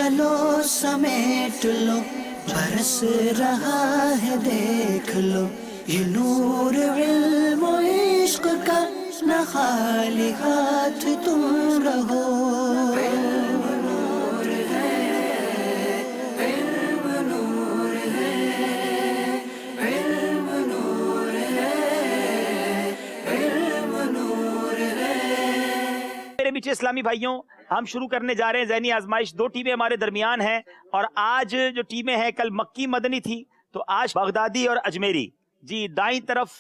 चलो समेट लो, बरस रहा है देख लो, ये नूर इल्म व इश्क का, न खाली हाथ तुम रहो। इल्म नूर है, इल्म नूर है, इल्म नूर है, इल्म नूर है। मेरे पीछे इस्लामी भाइयों, हम शुरू करने जा रहे हैं ज़हनी आजमाइश। दो टीमें हमारे दरमियान हैं और आज जो टीमें हैं, कल मक्की मदनी थी, तो आज बगदादी और अजमेरी। जी, दाईं तरफ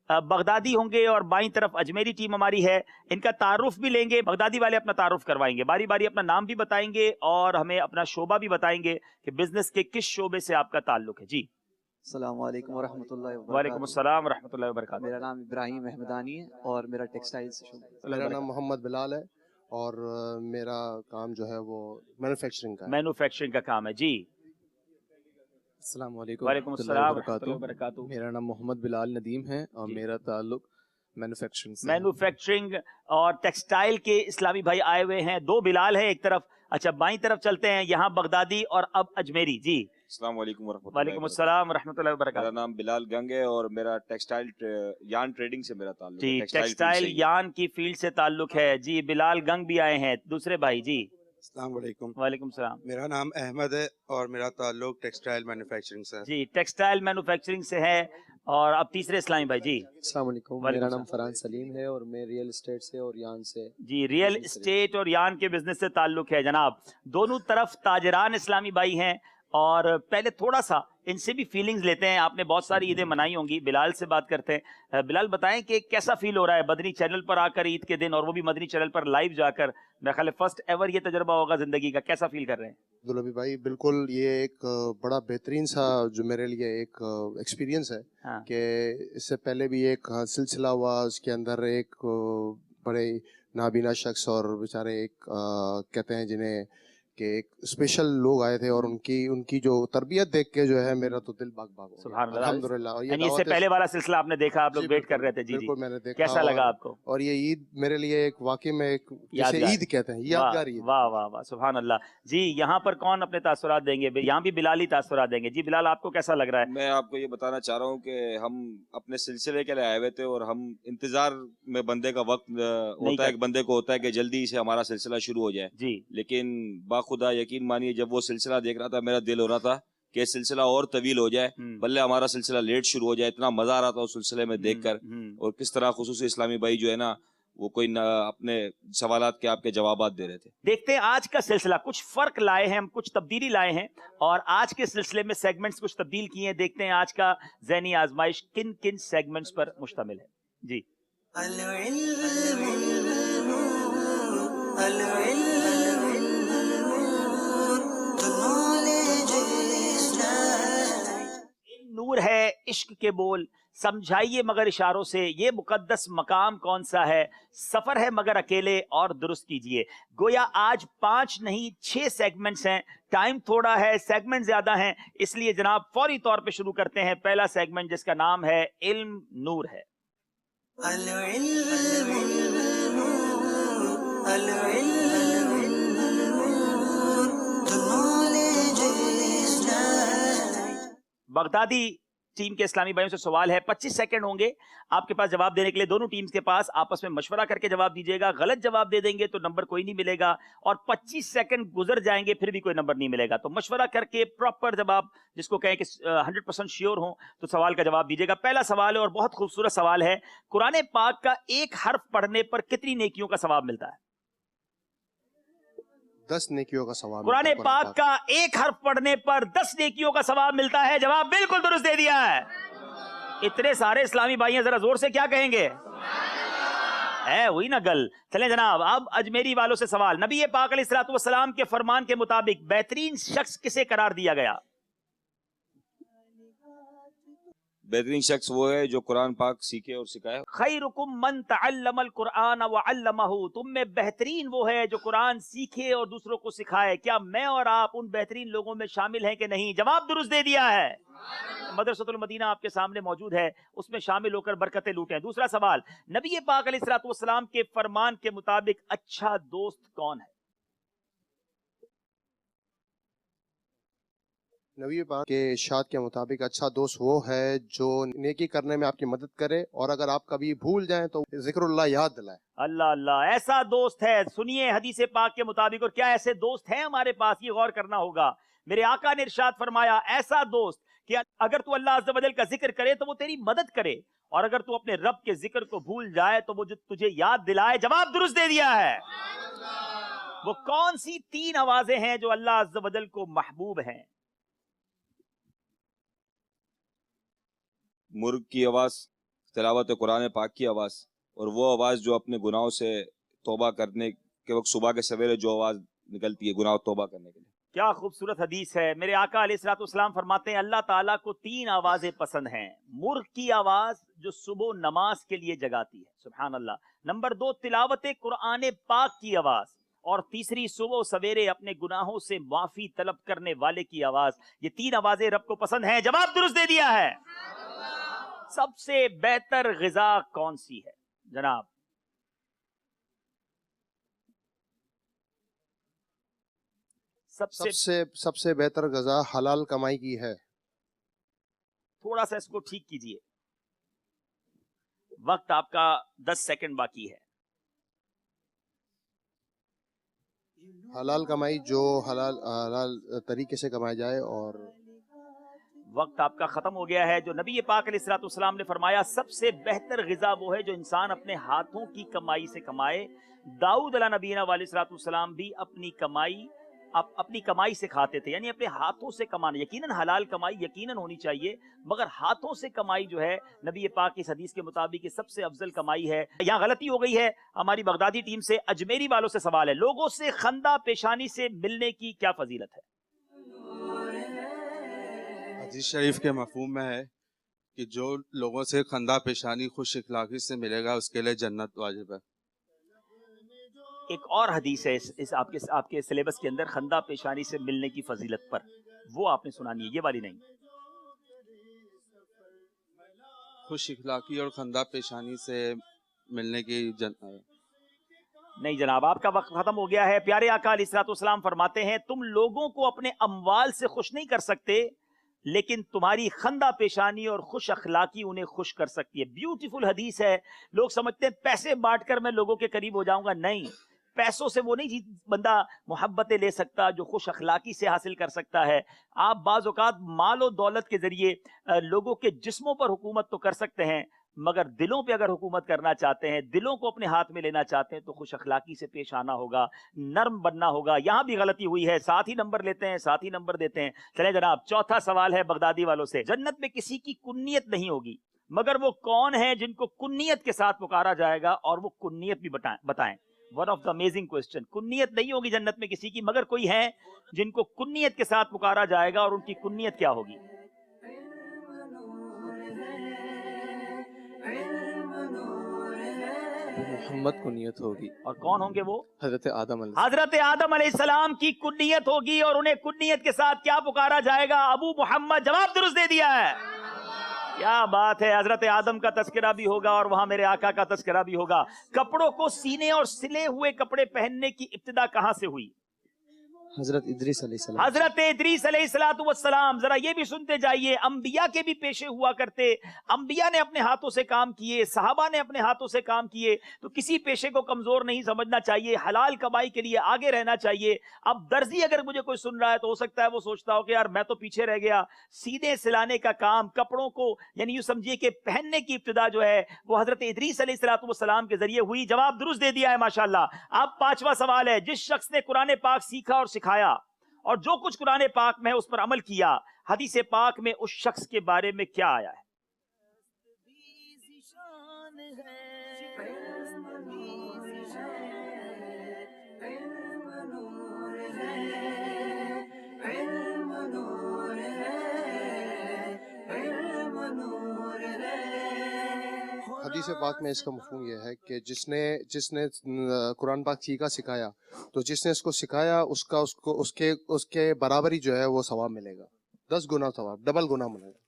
बगदादी होंगे और बाईं तरफ अजमेरी टीम हमारी है। इनका तारुफ भी लेंगे, बगदादी वाले अपना तारुफ करवाएंगे, बारी बारी अपना नाम भी बताएंगे और हमें अपना शोबा भी बताएंगे कि बिजनेस के किस शोबे से आपका ताल्लुक है। जी, अस्सलाम वालेकुम वरहमतुल्लाहि वबरकातुहू। वालेकुम अस्सलाम वरहमतुल्लाहि वबरकातुहू। मेरा नाम इब्राहिम अहमदानी है और मेरा टेक्सटाइल से शुरू। मेरा नाम मोहम्मद बिलाल है और मेरा काम जो है वो मैन्युफैक्चरिंग का है। मैन्युफैक्चरिंग का काम है। जी, अस्सलाम वालेकुम वालेकुम अस्सलाम वरहमतुल्लाहि वबरकातुहू। मेरा नाम मोहम्मद बिलाल नदीम है और जी। मेरा ताल्लुक मैन्युफैक्चरिंग से है। मैन्युफैक्चरिंग और टेक्सटाइल के इस्लामी भाई आए हुए हैं। दो बिलाल है एक तरफ। अच्छा, बाईं तरफ चलते हैं, यहाँ बगदादी और अब अजमेरी। जी, अस्सलाम वालेकुम वरहमतुल्लाहि वालेकुम वबरकातुहू। अस्सलाम वरहमतुल्लाहि मेरा वबरकातुहू। नाम बिलाल गंग है और मेरा टेक्सटाइल यान ट्रेडिंग से मेरा ताल्लुक जी, है। टेक्सटाइल यान की फील्ड से ताल्लुक है। जी, बिलाल गंग भी आए हैं, दूसरे भाई। जी, अस्सलाम वालेकुम। वालेकुम सलाम। मेरा नाम अहमद है और मेरा ताल्लुक टेक्सटाइल मैन्युफैक्चरिंग से है। जी, टेक्सटाइल मैन्युफैक्चरिंग से है। और अब तीसरे इस्लामी भाई। जी, अस्सलाम वालेकुम, वालेकुम मेरा नाम सलाम। फरहान सलीम है और मैं रियल एस्टेट से और यान से। जी, रियल एस्टेट और यान के बिजनेस से ताल्लुक है जनाब। दोनों तरफ ताजरान इस्लामी भाई हैं और पहले थोड़ा सा इनसे भी फीलिंग्स लेते हैं। आपने बहुत सारी ईदें मनाई होंगी, बिलाल से बात करते हैं। बिलाल, बताएं कि कैसा फील हो रहा है मदनी चैनल पर आकर ईद के दिन, और वो भी मदनी चैनल पर लाइव जाकर। मेरा ख्याल है फर्स्ट एवर ये तजुर्बा होगा जिंदगी का, कैसा फील कर रहे हैं? दुलबी भाई, बिल्कुल ये एक बड़ा बेहतरीन सा जो मेरे लिए एक एक्सपीरियंस है। हाँ। कि इससे पहले भी एक सिलसिला हुआ, उसके अंदर एक बड़े नाबीना शख्स और बेचारे एक कहते हैं जिन्हें कि एक स्पेशल लोग आए थे और उनकी जो तरबियत देख के जो है मेरा तो दिल बाग बाग हो गया। सुभान अल्लाह। अल्हम्दुलिल्लाह। और यानी इससे पहले वाला सिलसिला आपने देखा, आप लोग वेट कर रहे थे। जी, बिल्कुल जी, मैंने देखा। कैसा लगा आपको? और ये ईद मेरे लिए एक वाकई में एक जिसे यादगार। ईद कहते हैं, यादगार ईद। वाह वाह वाह, सुभान अल्लाह। जी, यहाँ पर कौन अपने तासुरात देंगे? यहाँ भी बिलाल ही तासुरात देंगे। जी बिलाल, आपको कैसा लग रहा है? मैं आपको ये बताना चाह रहा हूँ कि हम अपने सिलसिले के लिए आए हुए थे और हम इंतजार में बंदे का वक्त होता है, बंदे को होता है कि जल्दी से हमारा सिलसिला शुरू हो जाए। जी, लेकिन बाखुदा यकीन मानिए, जब वो सिलसिला देख रहा था मेरा दिल हो रहा था कि सिलसिला और तवील हो जाए, भले हमारा सिलसिला लेट शुरू हो जाए। इतना मजा आ रहा था उस सिलसिले में देखकर, और किस तरह खुसूसी इस्लामी भाई जो है ना, वो कोई अपने सवालात के आपके जवाबात दे रहे थे। देखते हैं आज का सिलसिला। कुछ फर्क लाए हैं हम, कुछ तब्दीली लाए हैं और आज के सिलसिले में सेगमेंट्स कुछ तब्दील किए हैं। देखते हैं आज का ज़हनी आजमाइश किन किन सेगमेंट्स पर मुश्तमिल है। जी, नूर है इश्क के बोल, समझाइए मगर इशारों से ये मुकद्दस मकाम कौन सा है, सफर है मगर अकेले और दुरुस्त कीजिए। गोया आज 5 नहीं 6 सेगमेंट्स हैं, टाइम थोड़ा है, सेगमेंट ज्यादा हैं, इसलिए जनाब फौरी तौर पे शुरू करते हैं पहला सेगमेंट जिसका नाम है इल्म नूर है। बगदादी टीम के इस्लामी भाइयों से सवाल है, 25 सेकंड होंगे आपके पास जवाब देने के लिए। दोनों टीम्स के पास आपस में मशवरा करके जवाब दीजिएगा। गलत जवाब दे देंगे तो नंबर कोई नहीं मिलेगा और 25 सेकंड गुजर जाएंगे फिर भी कोई नंबर नहीं मिलेगा। तो मशवरा करके प्रॉपर जवाब, जिसको कहें कि 100% श्योर हो, तो सवाल का जवाब दीजिएगा। पहला सवाल है और बहुत खूबसूरत सवाल है, कुरान पाक का एक हर्फ पढ़ने पर कितनी नेकियों का सवाब मिलता है? 10 नेकियों का सवाब। कुरान पाक का एक हर्फ पढ़ने पर 10 नेकियों का सवाब मिलता है। जवाब बिल्कुल दुरुस्त दे दिया है। इतने सारे इस्लामी भाई हैं, जरा जोर से क्या कहेंगे? है वही ना गल। चलें जनाब, अब अजमेरी वालों से सवाल, नबी पाक अलैहिस्सलातु वस्सलाम के फरमान के मुताबिक बेहतरीन शख्स किसे करार दिया गया? बेहतरीन शख्स वो है जो कुरान पाक सीखे और सिखाए। खैरुकुम मन तअल्लमल कुरआन व अल्लमहु, तुम में बेहतरीन वो है जो कुरान सीखे और दूसरों को सिखाए। क्या मैं और आप उन बेहतरीन लोगों में शामिल हैं कि नहीं? जवाब दुरुस्त दे दिया है। मदरसतुल मदीना आपके सामने मौजूद है, उसमें शामिल होकर बरकतें लूटें। दूसरा सवाल, नबी पाक अलैहिस्सलातु वस्सलाम के फरमान के मुताबिक अच्छा दोस्त कौन है? नबी पाक के इरशाद के मुताबिक अच्छा दोस्त वो है जो नेकी करने में आपकी मदद करे और अगर आप कभी भूल जाएं तो जिक्रुल्लाह याद दिलाए। अल्लाह अल्लाह, ऐसा दोस्त है। सुनिए हदीस पाक के मुताबिक, और क्या ऐसे दोस्त हैं हमारे पास, ये गौर करना होगा। मेरे आका ने इरशाद फरमाया, ऐसा दोस्त कि अगर तू अल्लाह अज़्ज़ा वजल का जिक्र करे तो वो तेरी मदद करे, और अगर तू अपने रब के जिक्र को भूल जाए तो वो जो तुझे याद दिलाए। जवाब दुरुस्त दे दिया है। वो कौन सी 3 आवाजें हैं जो अल्लाह अज़्ज़ा वजल को महबूब हैं? मुर्ग की आवाज़, तिलावत कुरान पाक की आवाज़, और वो आवाज़ जो अपने गुनाहों से तौबा करने के वक्त सुबह के सवेरे जो आवाज़ निकलती है गुनाह तौबा करने के लिए। क्या खूबसूरत हदीस है। मेरे आका अलैहिस्सलाम फरमाते हैं अल्लाह ताला को 3 आवाजें पसंद हैं। मुर्ग की आवाज जो सुबह नमाज के लिए जगाती है, सुभान अल्लाह। नंबर 2 तिलावत कुरान पाक की आवाज, और तीसरी सुबह सवेरे अपने गुनाहों से माफी तलब करने वाले की आवाज। ये 3 आवाजें रब को पसंद हैं। जवाब दुरुस्त दे दिया है। सबसे बेहतर ग़िज़ा कौन सी है जनाब? सबसे बेहतर ग़िज़ा हलाल कमाई की है। थोड़ा सा इसको ठीक कीजिए, वक्त आपका 10 सेकंड बाकी है। हलाल कमाई जो हलाल तरीके से कमाई जाए, और वक्त आपका खत्म हो गया है। जो नबी पाक अलैहिस्सलाम ने फरमाया सबसे बेहतर ग़िज़ा वो है जो इंसान अपने हाथों की कमाई से कमाए। दाऊद अला नबीना अलैहिस्सलाम भी अपनी कमाई से खाते थे, यानी अपने हाथों से कमाना। यकीनन हलाल कमाई यकीनन होनी चाहिए, मगर हाथों से कमाई जो है नबी पाक की इस हदीस के मुताबिक ये सबसे अफजल कमाई है। यहाँ गलती हो गई है हमारी बगदादी टीम से। अजमेरी वालों से सवाल है, लोगों से खंदा पेशानी से मिलने की क्या फजीलत है? हदीस शरीफ के मफहूम में है कि जो लोगों से खंदा पेशानी खुश इखलाकी से मिलेगा उसके लिए जन्नत वाजिब है। एक और हदीस है इस आपके सिलेबस के अंदर खंदा पेशानी से मिलने की फजीलत पर, वो आपने सुनानी है, ये वाली नहीं। खुश इखलाकी और खंदा पेशानी से मिलने की नहीं जनाब, आपका वक्त खत्म हो गया है। प्यारे आका अलैहिस्सलाम फरमाते हैं तुम लोगों को अपने अम्वाल से खुश नहीं कर सकते, लेकिन तुम्हारी खंदा पेशानी और खुश अखलाकी उन्हें खुश कर सकती है। ब्यूटीफुल हदीस है। लोग समझते हैं पैसे बांटकर मैं लोगों के करीब हो जाऊंगा। नहीं, पैसों से वो नहीं बंदा मोहब्बतें ले सकता जो खुश अखलाकी से हासिल कर सकता है। आप बाज़ औक़ात माल और दौलत के जरिए लोगों के जिस्मों पर हुकूमत तो कर सकते हैं, मगर दिलों पे अगर हुकूमत करना चाहते हैं, दिलों को अपने हाथ में लेना चाहते हैं, तो खुश अखलाकी से पेश आना होगा, नर्म बनना होगा। यहाँ भी गलती हुई है। 7 ही नंबर लेते हैं, 7 ही नंबर देते हैं। चले जनाब, चौथा सवाल है बगदादी वालों से। जन्नत में किसी की कुन्नियत नहीं होगी, मगर वो कौन है जिनको कुन्नियत के साथ पुकारा जाएगा, और वो कुन्नियत भी बताएं। One of the amazing question. कुन्नियत नहीं होगी जन्नत में किसी की, मगर कोई है जिनको कुन्नियत के साथ पुकारा जाएगा, और उनकी कुन्नियत क्या होगी? मोहम्मद कुनियत होगी। और कौन होंगे वो? हजरत आदम अलैहिस्सलाम की कुन्नियत होगी, और उन्हें कुन्नियत के साथ क्या पुकारा जाएगा? अबू मोहम्मद। जवाब दुरुस्त दे दिया है। क्या बात है। हजरत आदम का तस्करा भी होगा और वहां मेरे आका का तस्करा भी होगा। कपड़ों को सीने और सिले हुए कपड़े पहनने की इब्तिदा कहां से हुई? हजरत इद्रीस अलैहिस्सलाम। हजरत इद्रीस अलैहिस्सलाम। जरा ये भी सुनते जाइए, अंबिया के भी पेशे हुआ करते। अंबिया ने अपने हाथों से काम किए, सहाबा ने अपने हाथों से काम किए। तो किसी पेशे को कमजोर नहीं समझना चाहिए, हलाल कमाई के लिए आगे रहना चाहिए। अब दर्जी अगर मुझे कोई सुन रहा है तो हो सकता है वो सोचता हो कि यार मैं तो पीछे रह गया। सीधे सिलाने का काम, कपड़ों को यानी यूं समझिए कि पहनने की इब्तिदा जो है वो हजरत इद्रीस अलैहिस्सलाम के जरिए हुई। जवाब दुरुस्त दे दिया है माशाल्लाह। अब 5वां सवाल है, जिस शख्स ने कुरान पाक सीखा और सिखाया और जो कुछ कुरान पाक में है उस पर अमल किया, हदीस पाक में उस शख्स के बारे में क्या आया है? हदीस पाक में इसका मफहूम यह है कि जिसने कुरान पाक सीखा सिखाया, तो जिसने इसको सिखाया उसके बराबरी जो है वो सवाब मिलेगा, 10 गुना सवाब, डबल गुना मिलेगा।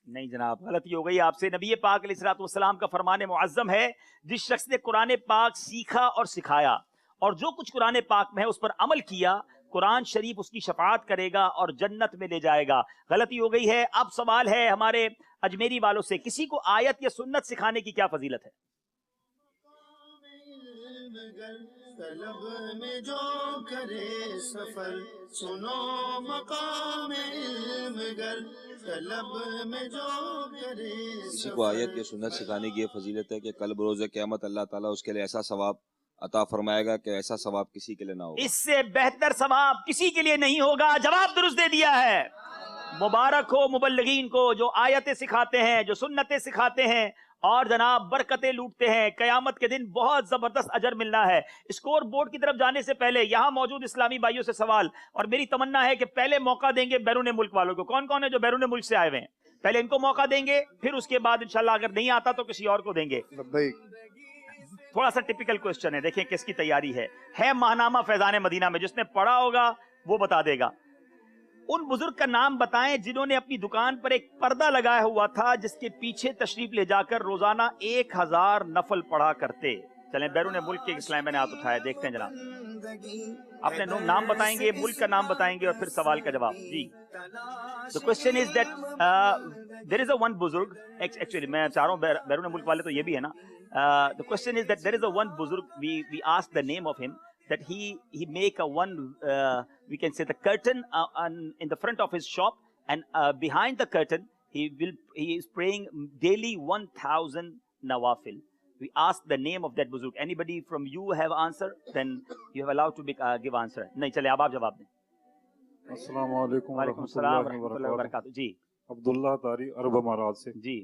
नहीं जनाब, गलती हो गई आपसे। नबी पाक अलैहिस्सलाम का फरमान मुअज्जम है, जिस शख्स ने कुरान पाक सीखा और सिखाया और जो कुछ कुरान पाक में है उस पर अमल किया, قرآن شریف اس کی شفاعت کرے گا اور جنت میں لے جائے گا. غلطی ہو گئی ہے. اب سوال ہے ہمارے اجمیری والوں سے, کسی کو آیت یا سنت سکھانے کی کیا فضیلت ہے؟ طلب میں جو کرے سفر سنو مقام علم گر طلب میں جو کرے کسی کو آیت یا سنت سکھانے کی یہ فضیلت ہے کہ کل بروز قیامت اللہ تعالیٰ اس کے لیے ایسا ثواب عطا فرمائے گا کہ ایسا ثواب کسی کے لیے نہ ہوگا. اس سے بہتر ثواب کسی کے لیے نہیں ہوگا. جواب درست دے دیا ہے. مبارک ہو مبلغین کو جو آیتیں سکھاتے ہیں, جو سنتیں سکھاتے ہیں اور جناب برکتیں لوٹتے ہیں. قیامت کے دن بہت زبردست اجر ملنا ہے. اسکور بورڈ کی طرف جانے سے پہلے یہاں موجود اسلامی بھائیوں سے سوال, اور میری تمنا ہے کہ پہلے موقع دیں گے بیرون ملک والوں کو. کون کون ہے جو بیرون ملک سے آئے ہوئے ہیں؟ پہلے ان کو موقع دیں گے, پھر اس کے بعد انشاءاللہ اگر نہیں آتا تو کسی اور کو دیں گے. تھوڑا سا ٹپیکل کوسچن ہے, دیکھیں کس کی تیاری ہے ماہنامہ فیضان مدینہ میں, جس نے پڑھا ہوگا وہ بتا دے گا. ان بزرگ کا نام بتائیں جنہوں نے اپنی دکان پر ایک پردہ لگایا ہوا تھا جس کے پیچھے تشریف لے جا کر روزانہ 1000 نفل پڑھا کرتے. چلیں بیرون ملک کے اسلام میں نے ہاتھ اٹھایا, دیکھتے ہیں جناب اپنے نام بتائیں گے, ملک کا نام بتائیں گے اور پھر سوال کا جواب. جی the question is that there is a one بزرگ, actually میں چاہ رہا ہوں بیرون ملک والے تو یہ بھی ہے نا. The question is that there is a one بزرگ, we asked the name of him, that he make a one we can say the curtain in the front of his shop, and behind the curtain he is praying daily 1000 nawafil. We asked the name of that buzurg. Anybody from you have answer? Then you have allowed to give answer. نہیں چلے اب آپ جواب دیں. السلام علیکم وعلیکم السلام ورحمۃ اللہ وبرکاتہ. جی عبداللہ تاری عرب امارات سے. جی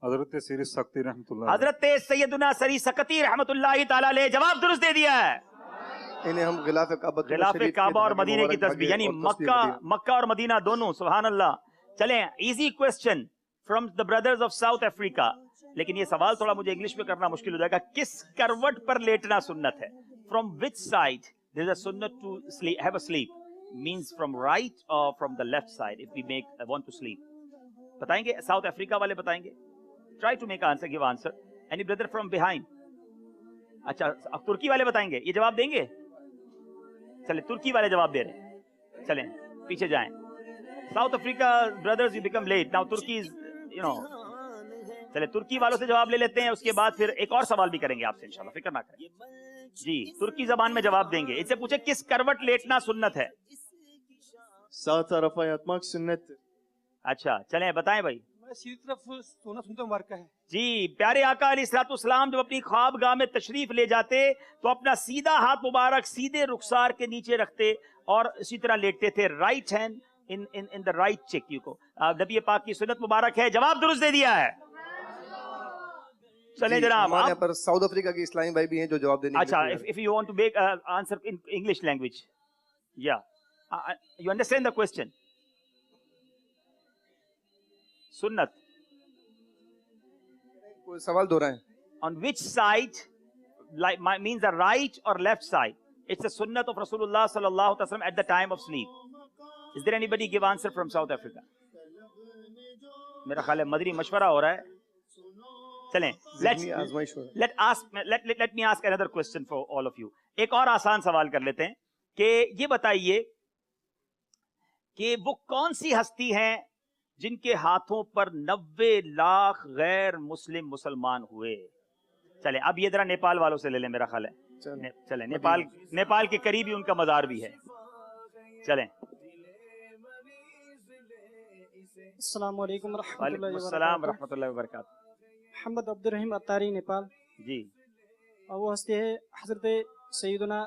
حضرت سری سکتی رحمۃ اللہ. حضرت سیدنا سری سکتی رحمۃ اللہ تعالی علیہ جواب درست دے دیا ہے. انہیں ہم غلاف کعبہ اور مدینے کی تسبیح, یعنی مکہ اور مدینہ دونوں. سبحان اللہ. چلیں easy question from the brothers of South Africa, لیکن یہ سوال تھوڑا مجھے انگلش میں کرنا مشکل ہو جائے گا. کس کروٹ پر لیٹنا سنت ہے؟ From which side there is a سنت to have a sleep, means from right or from the left side if we want to sleep. بتائیں گے ساؤتھ افریقہ والے بتائیں گے. try to make answer, give answer. any brother from behind? اچھا ترکی والے بتائیں گے, یہ جواب دیں گے؟ چلیں ترکی والے جواب دے رہے ہیں, چلیں پیچھے جائیں. South Africa brothers you become late now. Turkey is you know. چلیں ترکی والوں سے جواب لے لیتے ہیں, اس کے بعد پھر ایک اور سوال بھی کریں گے آپ سے انشاءاللہ, فکر نہ کریں. جی ترکی زبان میں جواب دیں گے. ان سے پوچھے کس کروٹ لیٹنا سنت ہے؟ ساتھ طرف یتمک سنت. اچھا چلیں بتائیں بھائی. سیدھی طرف سونا سنتا مبارکہ ہے. جی پیارے آقا علیہ الصلوۃ والسلام جب اپنی خوابگاہ میں تشریف لے جاتے تو اپنا سیدھا ہاتھ مبارک سیدھے رخسار کے نیچے رکھتے اور اسی طرح لیٹتے تھے. Right hand in the right check کو. نبی پاک کی سنت مبارک ہے. جواب درست دے دیا ہے. چلیں جناب ہمارے یہاں پر ساؤتھ افریقہ کے اسلامی بھائی بھی ہیں جو جواب دینے. اچھا if you want to make answer in English language, yeah, you understand the question? سنت سوال دو رہے ہیں. On which side means the right or left side? It's a sunnat of Rasulullah sallallahu alaihi wasallam at the time of sleep. Is there anybody give answer from South Africa? میرا خیال ہے مدری مشورہ ہو رہا ہے. چلیں let me ask another question for all of you. ایک اور آسان سوال کر لیتے ہیں کہ یہ بتائیے کہ وہ کون سی ہستی ہیں جن کے ہاتھوں پر 90 لاکھ غیر مسلم مسلمان ہوئے؟ چلیں اب یہ ذرا نیپال والوں سے لے لیں, میرا خیال ہے. چلیں نیپال کے قریب ہی ان کا مزار بھی ہے. چلیں. السلام علیکم وعلیکم السلام ورحمۃ اللہ وبرکاتہ. محمد عبد الرحیم اتاری نیپال. جی وہ ہستے ہیں حضرت سیدنا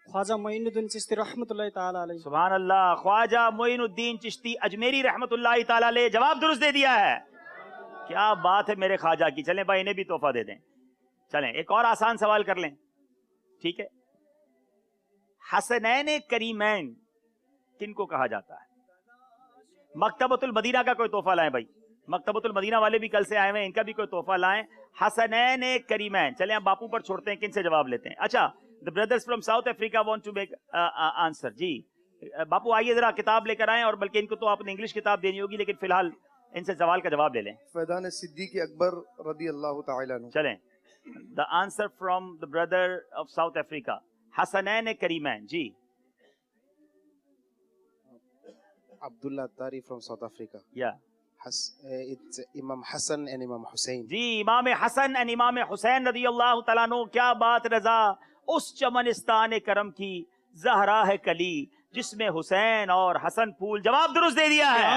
خواجہ معین الدین چشتی رحمۃ اللہ تعالی علیہ. سبحان اللہ. خواجہ معین الدین چشتی اجمیری رحمۃ اللہ تعالی علیہ. جواب درست دے دیا ہے. کیا بات ہے میرے خواجہ کی. چلیں بھائی انہیں بھی تحفہ دے دیں. چلیں ایک اور آسان سوال کر لیں, ٹھیک ہے. حسنین کریمین کن کو کہا جاتا ہے؟ مکتبۃ المدینہ کا کوئی تحفہ لائیں بھائی. مکتبۃ المدینہ والے بھی کل سے آئے ہوئے, ان کا بھی کوئی تحفہ لائیں. حسنین کریمین. چلیں اب باپو پر چھوڑتے ہیں, کن سے جواب لیتے ہیں؟ اچھا the brothers from South Africa want to make answer. جی باپو آئیے ذرا کتاب لے کر آئیں, اور بلکہ ان کو تو آپ نے انگلش کتاب دینی ہوگی, لیکن فی الحال ان سے سوال کا جواب لے لیں. فیضان صدیق اکبر رضی اللہ تعالی عنہ. چلیں the answer from the brother of South Africa. Hasnain کریمین. G Abdullah Tari from South Africa. Yeah. It's Imam Hassan and Imam Hussein. जी इमाम हसन एंड इमाम हुसैन रदी अल्लाह तआला अन्हु, क्या बात रजा, उस चमनिस्तान करम की जहरा है कली जिसमें हुसैन और हसन फूल। जवाब दुरुस्त दे दिया है।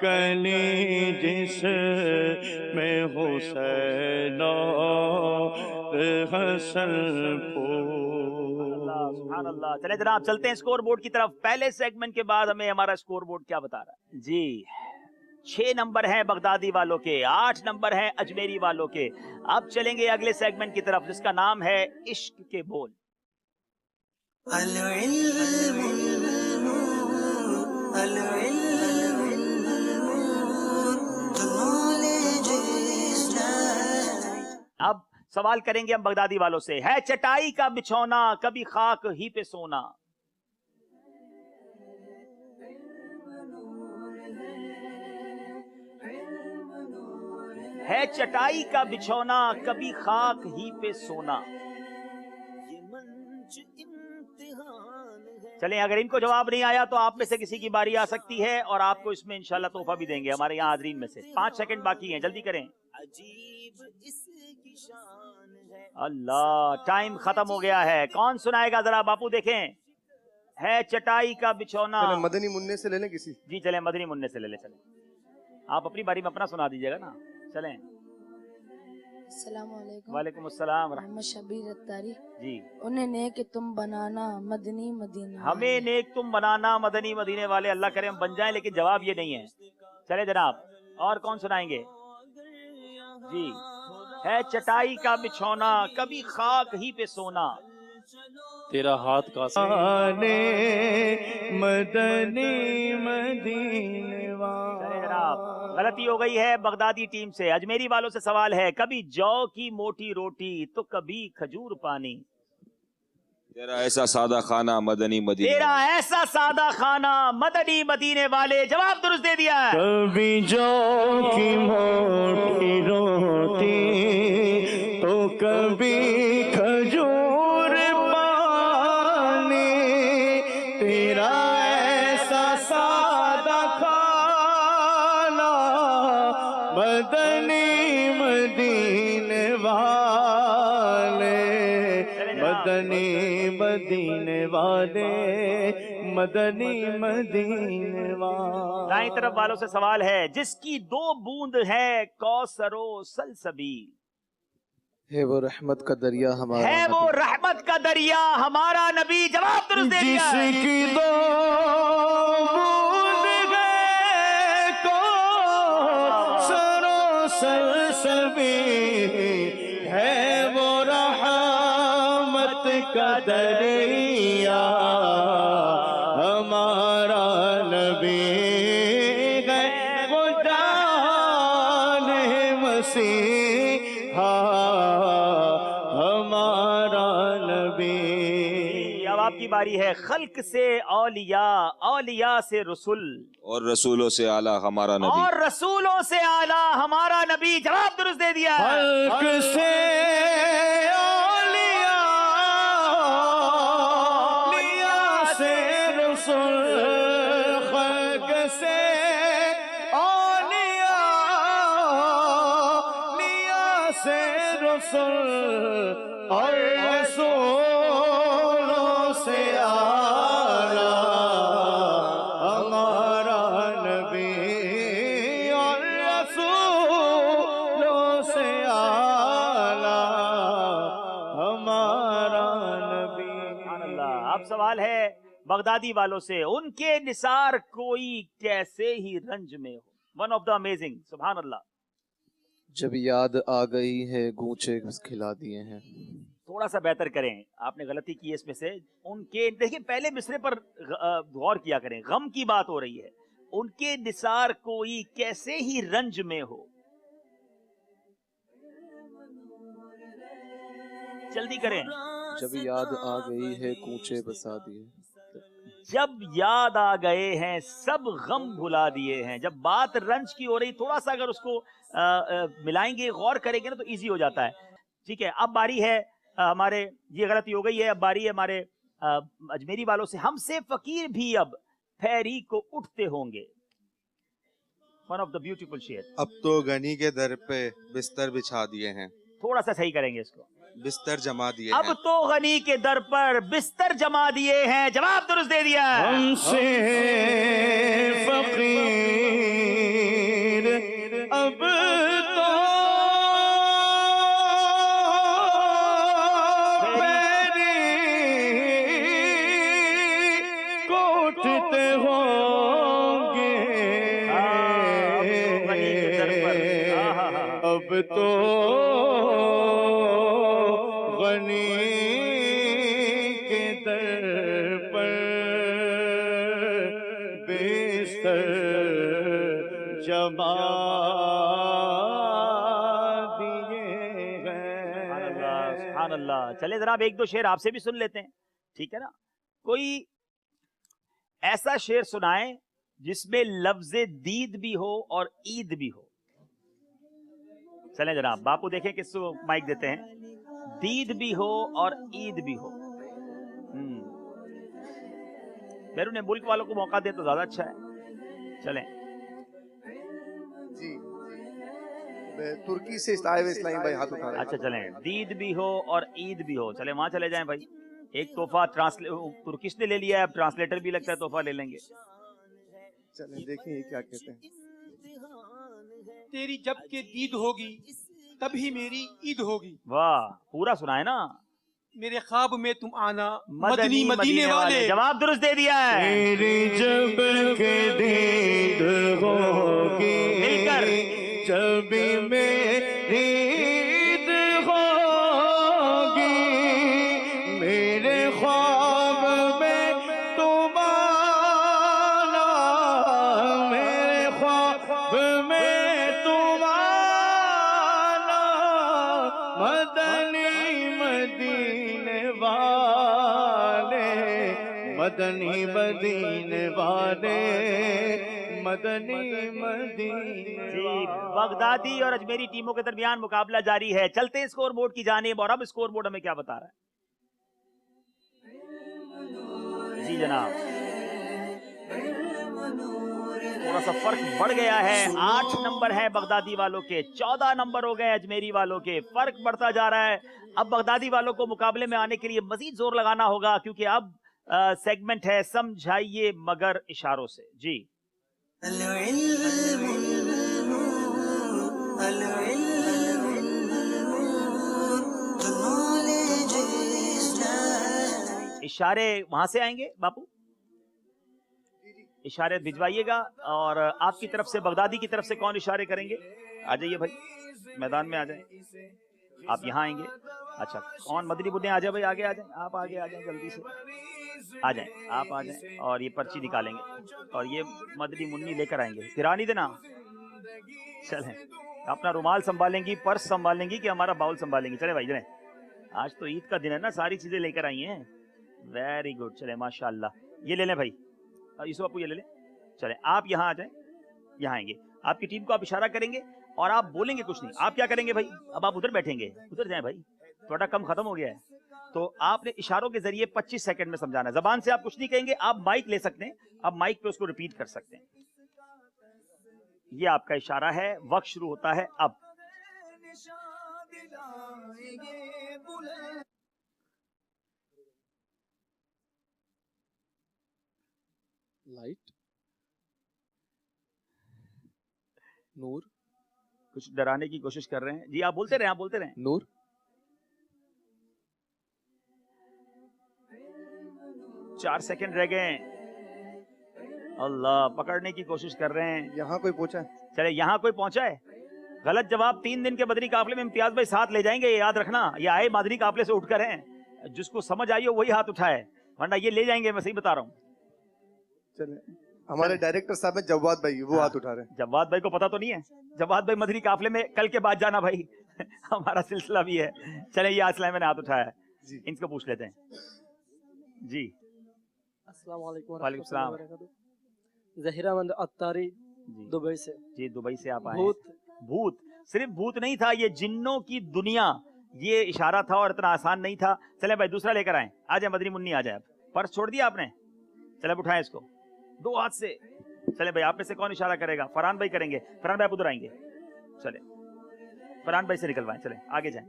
कली जिस में हुसैन हसन सुभान अल्लाह। चले जनाब चलते हैं स्कोर बोर्ड की तरफ। पहले सेगमेंट के बाद हमें हमारा स्कोर बोर्ड क्या बता रहा है जी। 6 नंबर हैं बगदादी वालों के, 8 नंबर हैं अजमेरी वालों के। अब चलेंगे अगले सेगमेंट की तरफ जिसका नाम है इश्क के बोल। अब सवाल करेंगे हम बगदादी वालों से। है चटाई का बिछौना कभी खाक ही पे सोना, है चटाई का बिछौना कभी खाक ही पे सोना। चलें, अगर इनको जवाब नहीं आया तो आप में से किसी की बारी आ सकती है और आपको इसमें इंशाल्लाह तोहफा भी देंगे हमारे यहाँ हाजरीन में से। 5 सेकंड बाकी हैं, जल्दी करें। अल्लाह, टाइम खत्म हो गया है। कौन सुनाएगा जरा बापू देखें। है चटाई का बिछौना। मदनी मुन्ने से ले लें किसी। जी चलें, मदनी मुन्ने से ले लें। चलें, आप अपनी बारी में अपना सुना दीजिएगा ना। चलें। वालेकुम अस्सलाम। मोहम्मद शबीर अत्तारी जी। उन्हें नेक तुम बनाना मदनी मदीना, हमें नेक तुम बनाना मदनी मदीने वाले। अल्लाह करे हम बन जाएं, लेकिन जवाब ये नहीं है। चले जनाब, और कौन सुनाएंगे जी। है चटाई का बिछौना कभी खाक ही पे सोना, तेरा हाथ का मदनी मदीने वाला। चले जनाब, गलती हो गई है बगदादी टीम से। अजमेरी वालों से सवाल है। कभी जौ की मोटी रोटी तो कभी खजूर पानी, तेरा ऐसा सादा खाना मदनी मदीने, तेरा ऐसा सादा खाना मदनी मदीने वाले। जवाब दुरुस्त दे दिया है। कभी जौ की मोटी रोटी तो कभी खजूर पानी, तेरा ऐसा सादा खाना मदनी मदीने वाले, मदनी मदीने वाले, मदनी मदीने वाले। दाईं तरफ वालों से सवाल है। जिसकी 2 बूंद है कौसरो सलसबील, है वो रहमत का दरिया हमारा, है वो रहमत का दरिया हमारा नबी। जवाब दुरुस्त दे दिया है। जिसकी 2 बूंद है कौसरो सलसबील, है वो रहमत का दरिया हमारा नबी, है वो जान मसीहा हमारा नबी। अब आपकी बारी है। खल्क से औलिया, औलिया से रसूल, और रसूलों से आला हमारा नबी, और रसूलों से आला हमारा नबी। जवाब दुरुस्त दे दिया है। खल्क से औलिया, लिया से रसूल, खल्क से औलिया, लिया से रसूल, और रसूलों से आला हमारा नबी, और रसूलों से आला हमारा नबी। अल्लाह। अब सवाल है बगदादी वालों से। उनके निसार कोई कैसे ही रंज में हो। One of the amazing. सुभान अल्लाह। जब याद आ गई है गूंचे खिला दिए हैं। थोड़ा सा बेहतर करें, आपने गलती की है इसमें से। उनके देखिए पहले मिसरे पर गौर किया करें। गम की बात हो रही है, उनके निसार कोई कैसे ही रंज में हो। जल्दी करें। जब याद आ गई है कूचे बसा दिए। जब याद आ गए हैं सब गम भुला दिए हैं। जब बात रंज की हो रही, थोड़ा सा अगर उसको मिलाएंगे, गौर करेंगे ना तो इजी हो जाता है। ठीक है, अब बारी है हमारे, ये गलती हो गई है, अब बारी है हमारे अजमेरी वालों से। हमसे फकीर भी अब फैरी को उठते होंगे। वन ऑफ द ब्यूटीफुल शेर। अब तो गनी के दर पे बिस्तर बिछा दिए हैं। थोड़ा सा सही करेंगे इसको। बिस्तर जमा दिए अब हैं। तो गनी के दर पर बिस्तर जमा दिए हैं। जवाब दुरुस्त दे दिया है। हमसे फकीर अब तो कोटते होंगे। अब तो गनी के दर पर बिस्तर जमा दिए हैं। सुभान अल्लाह। चले जनाब एक दो शेर आपसे भी सुन लेते हैं, ठीक है ना। कोई ऐसा शेर सुनाए जिसमें लफ्ज़े दीद भी हो और ईद भी हो। चलें जनाब, बापू देखें किसको माइक देते हैं। दीद भी हो और ईद भी हो। बैरून मुल्क वालों को मौका दे तो ज्यादा अच्छा है। चलें जी, तुर्की से आए हुए इस्लामी भाई हाथ उठा रहे हैं। अच्छा चलें, दीद भी हो और ईद भी हो। चले वहां चले जाएं भाई। एक तोहफा तुर्किश ने ले लिया है, अब ट्रांसलेटर भी लगता है तोहफा ले लेंगे। चलें देखें ये क्या कहते हैं। तेरी जब के दीद होगी तभी मेरी ईद होगी। वाह, पूरा सुनाए ना। मेरे ख्वाब में तुम आना मदनी मदीने वाले। जवाब दुरुस्त दे दिया है। तेरी जब के दीद होगी मिलकर जब मेरी ईद होगी। मेरे ख्वाब में तुम आना, मेरे ख्वाब में तुम आना। मदनी मदीने वाले, मदनी मदीने वाले, मदनी मदीने। जी, बगदादी और अजमेरी टीमों के दरमियान मुकाबला जारी है। चलते हैं स्कोर बोर्ड की जानिब, और अब स्कोर बोर्ड हमें क्या बता रहा है। जी जनाब, थोड़ा सा फर्क बढ़ गया है। 8 नंबर है बगदादी वालों के, 14 नंबर हो गए अजमेरी वालों के। फर्क बढ़ता जा रहा है। अब बगदादी वालों को मुकाबले में आने के लिए मजीद जोर लगाना होगा, क्योंकि अब सेगमेंट है समझाइए मगर इशारों से। जी इशारे वहां से आएंगे बापू, इशारे भिजवाइएगा। और आपकी तरफ से, बगदादी की तरफ से कौन इशारे करेंगे? आ जाइए भाई, मैदान में आ जाए। आप यहाँ आएंगे। अच्छा, कौन? मदनी बुड्ढे आ जाए भाई, आगे आ जाए। आप आगे आ जाए, जल्दी से आ जाए। आप आ जाए और ये पर्ची निकालेंगे और ये मदनी मुन्नी लेकर आएंगे। फिरा नहीं देना। चलें, अपना रुमाल संभालेंगी, पर्स संभालेंगी कि हमारा बाउल संभालेंगी? चले भाई चले, आज तो ईद का दिन है ना, सारी चीजें लेकर आई हैं। वेरी गुड, चले माशाल्लाह। ये ले लें भाई, यूसुफ बापू ये ले लें। चले आप यहाँ आ जाएं, यहाँ आएंगे। आपकी टीम को आप इशारा करेंगे और आप बोलेंगे कुछ नहीं। आप क्या करेंगे भाई? अब आप उधर बैठेंगे, उधर जाएं भाई, थोड़ा कम खत्म हो गया है। तो आपने इशारों के जरिए 25 सेकंड में समझाना है। जबान से आप कुछ नहीं कहेंगे, आप माइक ले सकते हैं, आप माइक पे उसको रिपीट कर सकते हैं। ये आपका इशारा है। वक्त शुरू होता है अब। लाइट, नूर। कुछ डराने की कोशिश कर रहे हैं जी, आप बोलते रहे, आप बोलते रहे। नूर, 4 सेकंड रह गए। अल्लाह, पकड़ने की कोशिश कर रहे हैं। यहाँ कोई पहुंचा है? चले, यहाँ कोई पहुंचा है? गलत जवाब 3 दिन के बदरी काफले में इम्तियाज भाई साथ ले जाएंगे, ये याद रखना। ये आए मादरी काफले से उठकर हैं, जिसको समझ आई हो वही हाथ उठाए, वरना ये ले जाएंगे। मैं सही बता रहा हूँ। चले हमारे डायरेक्टर साहब हैं जवाद भाई, वो हाथ उठा रहे हैं। जवाद भाई को पता तो नहीं है? जवाद भाई मदनी काफले में कल के बाद जाना भाई। हमारा सिलसिला भी है। चले ये आसला मैंने हाथ उठाया है, इनको पूछ लेते हैं जी। अस्सलाम वालेकुम। वालेकुम सलाम। जहीरा मंद अत्तारी दुबई से। जी दुबई से आप आए। भूत भूत सिर्फ भूत नहीं था, ये जिन्नों की दुनिया, ये इशारा था और इतना आसान नहीं था। चले भाई दूसरा लेकर आए, आ जाए मदनी मुन्नी आ जाए। पर्स छोड़ दिया आपने? चले अब उठाएं इसको दो हाथ से। चले भाई आप में से कौन इशारा करेगा? फरहान भाई करेंगे। फरहान भाई आप उधर आएंगे। चले फरहान भाई से निकलवाएं, चले आगे जाएं।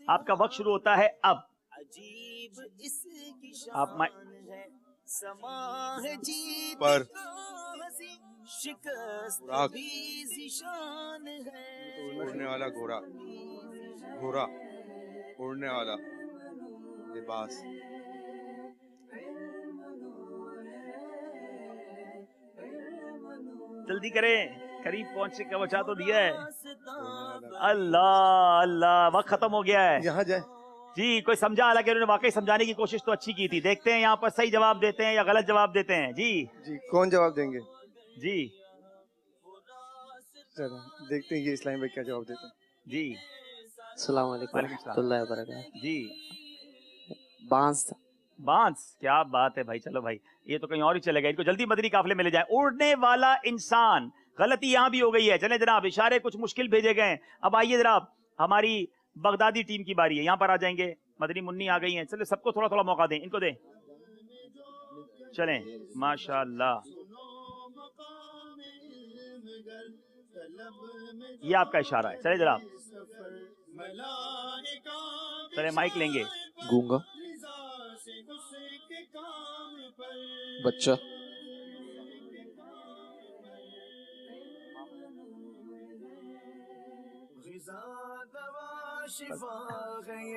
आपका वक्त शुरू होता है अब। आप पर उड़ने वाला घोड़ा, घोड़ा उड़ने वाला लिबास, जल्दी करें, करीब पहुंचा तो दिया है। अल्लाह अल्लाह, वक्त खत्म हो गया है। यहाँ जाए जी, कोई समझा? हालांकि उन्होंने वाकई समझाने की कोशिश तो अच्छी की थी। देखते हैं यहाँ पर सही जवाब देते हैं या गलत जवाब देते हैं। जी जी, कौन जवाब देंगे? जी चलो देखते हैं ये इस्लामी भाई क्या जवाब देते हैं। जी अस्सलाम वालेकुम रहमतुल्लाहि व बरकातहू। जी बांस। बांस, क्या बात है भाई। चलो भाई ये तो कहीं और ही चलेगा, इनको जल्दी मदनी काफले में ले जाए। उड़ने वाला इंसान, गलती यहाँ भी हो गई है। चले जनाब, इशारे कुछ मुश्किल भेजे गए। अब आइए जनाब, हमारी बगदादी टीम की बारी है, यहाँ पर आ जाएंगे। मदनी मुन्नी आ गई हैं। चले सबको थोड़ा थोड़ा मौका दें, इनको दें। चलें माशाल्लाह, ये आपका इशारा है। चले जनाब, चले माइक लेंगे। गूंगा, बच्चा,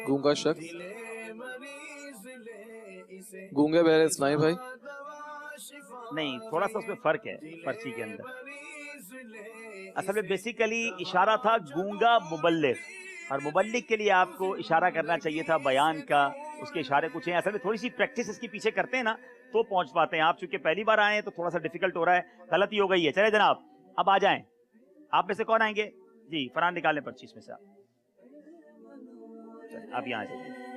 गूंगा शख्स, गूंगे बहरे इस्लामी भाई। नहीं, थोड़ा सा उसमें फर्क है पर्ची के अंदर। असल में बेसिकली इशारा था गूंगा मुबल्लिग, और मुबल्लिग के लिए आपको इशारा करना चाहिए था बयान का। उसके इशारे कुछ हैं। असल में थोड़ी सी प्रैक्टिस इसके पीछे करते हैं ना तो पहुंच पाते हैं। आप चूंकि पहली बार आए हैं तो थोड़ा सा डिफिकल्ट हो रहा है, गलती हो गई है। चले जनाब, अब आ जाएं। आप में से कौन आएंगे? जी फरहान निकालें पर्ची में से। आप यहाँ आ जाइए।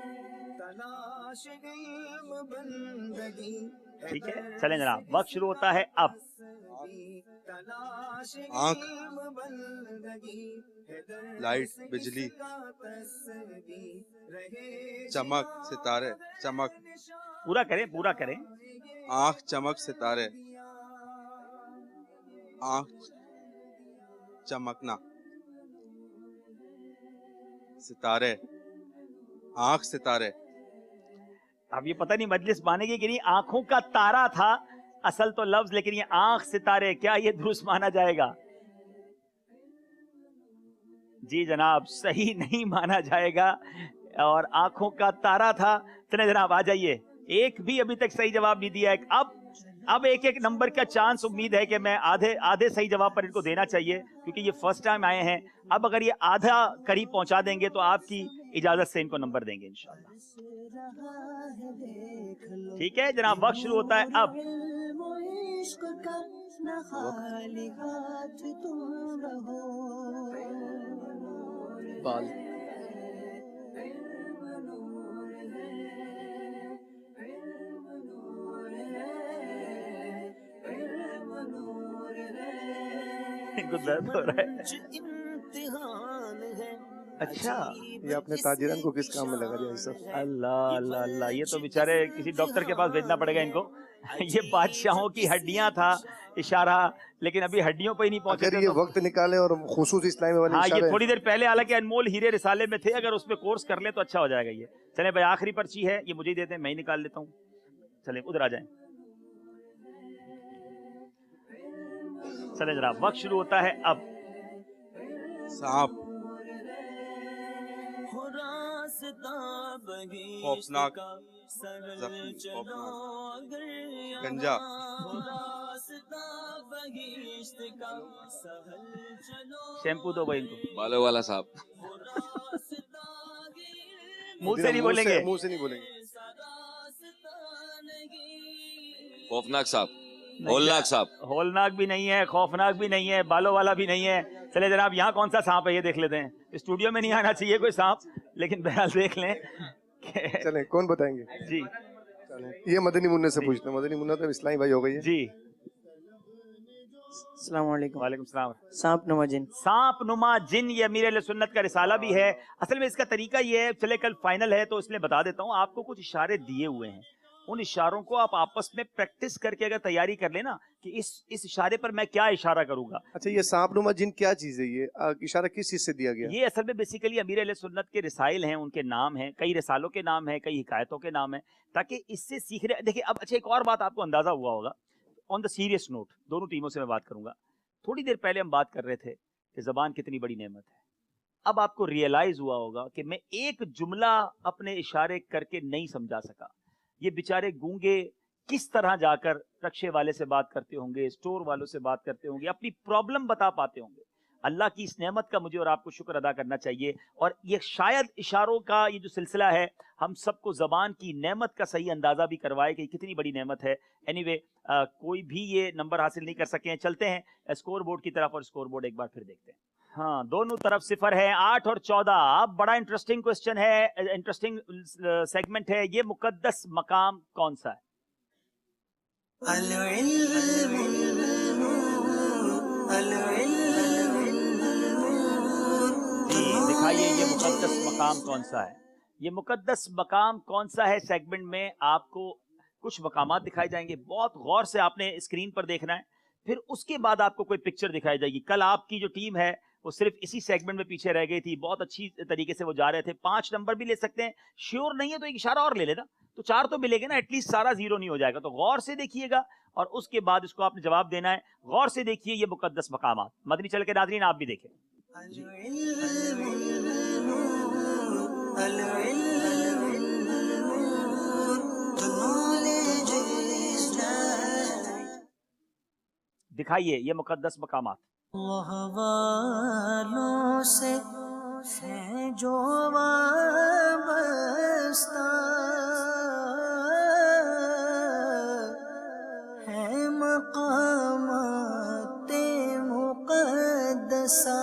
ठीक है, चलें जनाब, वक्त शुरू होता है अब। आंख, लाइट, बिजली, चमक, सितारे, चमक। पूरा करें, पूरा करें। आंख, चमक, सितारे, आंख, चमकना, सितारे, आंख, सितारे। अब ये पता नहीं मजलिस मानेगी कि नहीं, आंखों का तारा था असल तो लफ्ज, लेकिन ये आंख सितारे, क्या ये दुरुस्त माना जाएगा? जी जनाब, सही नहीं माना जाएगा, और आंखों का तारा था। चले जनाब आ जाइए, एक भी अभी तक सही जवाब नहीं दिया है। अब एक एक नंबर का चांस उम्मीद है कि मैं आधे सही जवाब पर इनको देना चाहिए, क्योंकि ये फर्स्ट टाइम आए हैं। अब अगर ये आधा करीब पहुंचा देंगे तो आपकी इजाजत से इनको नंबर देंगे इंशाल्लाह। ठीक है जनाब, वक्त शुरू होता है अब। बाल, इनको दर्द हो रहा है। अच्छा, ये आपने ताजिरन को किस काम में लगा दिया सर? अल्लाह अल्लाह अल्लाह, ये तो बेचारे किसी डॉक्टर के पास भेजना पड़ेगा इनको। ये बादशाहों की हड्डियां था इशारा, लेकिन अभी हड्डियों पे ही नहीं पहुंचे। अगर ये वक्त निकाले और खुसूस इस्लामी वाले हाँ, ये इशारे- थोड़ी देर पहले हालांकि अनमोल हीरे रिसाले में थे, अगर उसमें कोर्स कर ले तो अच्छा हो जाएगा। ये चले भाई, आखिरी पर्ची है, ये मुझे ही देते हैं, मैं ही निकाल लेता हूँ। चले उधर आ जाए। चले जनाब, वक्त शुरू होता है अब। सांप, खौफनाक, जख्म, खौफनाक, गंजा, शैम्पू दो भाई इनको। बालों वाला सांप, मुंह से नहीं बोलेंगे। मुंह से नहीं बोलेंगे। खौफनाक साहब, होलनाक साहब, होलनाक भी नहीं है, खौफनाक भी नहीं है, बालों वाला भी नहीं है। चले जनाब, यहाँ कौन सा सांप है ये देख लेते हैं। स्टूडियो में नहीं आना चाहिए कोई सांप, लेकिन बहरहाल देख लें। चलें, कौन बताएंगे? जी ये मदनी मुन्ने से पूछते हैं। मदनी मुन्ना तो इस्लामी भाई हो गई है जी। अस्सलाम वालेकुम। वालेकुम सलाम। सांप नुमा जिन। सांप नुमा जिन, ये अमीर अहले सुन्नत का रिसाला भी है। असल में इसका तरीका ये है, चले कल फाइनल है तो इसलिए बता देता हूँ, आपको कुछ इशारे दिए हुए हैं, उन इशारों को आप आपस में प्रैक्टिस करके अगर तैयारी कर लेना कि इस इशारे पर मैं क्या इशारा करूंगा। अच्छा, ये सांप नुमा जिन क्या चीज है? ये इशारा किस चीज से दिया गया? ये असल में बेसिकली अमीर अहले सुन्नत के रिसाइल हैं, उनके नाम हैं, कई रिसालों के नाम हैं, कई हिकायतों के नाम हैं, ताकि इससे सीखने। देखिए अब अच्छा, एक और बात आपको अंदाजा हुआ होगा। ऑन द सीरियस नोट, दोनों टीमों से मैं बात करूंगा। थोड़ी देर पहले हम बात कर रहे थे कि जबान कितनी बड़ी नेमत है। अब आपको रियलाइज हुआ होगा कि मैं एक जुमला अपने इशारे करके नहीं समझा सका। ये बेचारे गूंगे किस तरह जाकर रक्शे वाले से बात करते होंगे, स्टोर वालों से बात करते होंगे, अपनी प्रॉब्लम बता पाते होंगे। अल्लाह की इस नेमत का मुझे और आपको शुक्र अदा करना चाहिए। और ये शायद इशारों का ये जो सिलसिला है, हम सबको जबान की नेमत का सही अंदाजा भी करवाए कि कितनी बड़ी नेमत है। एनीवे, कोई भी ये नंबर हासिल नहीं कर सके हैं। चलते हैं स्कोर बोर्ड की तरफ, और स्कोर बोर्ड एक बार फिर देखते हैं। हाँ, दोनों तरफ 0 है, 8 और 14। अब बड़ा इंटरेस्टिंग क्वेश्चन है, इंटरेस्टिंग सेगमेंट है। ये मुकद्दस मकाम कौन सा है? दिखाइए ये मुकद्दस मकाम कौन सा है। ये मुकद्दस मकाम कौन सा है सेगमेंट में आपको कुछ मकामात दिखाए जाएंगे। बहुत गौर से आपने स्क्रीन पर देखना है, फिर उसके बाद आपको कोई पिक्चर दिखाई जाएगी। कल आपकी जो टीम है वो सिर्फ इसी सेगमेंट में पीछे रह गई थी, बहुत अच्छी तरीके से वो जा रहे थे। 5 नंबर भी ले सकते हैं, श्योर नहीं है तो एक इशारा और ले लेना, तो 4 तो मिलेंगे ना, एटलीस्ट सारा 0 नहीं हो जाएगा। तो गौर से देखिएगा और उसके बाद इसको आपने जवाब देना है। गौर से देखिए ये मुकद्दस मकामात। मदनी चल के नाज़रीन आप भी देखें। दिखाइए ये मुकद्दस मकामात। वालों से है जो वाबस्ता है मकामाते मुकद्दसा।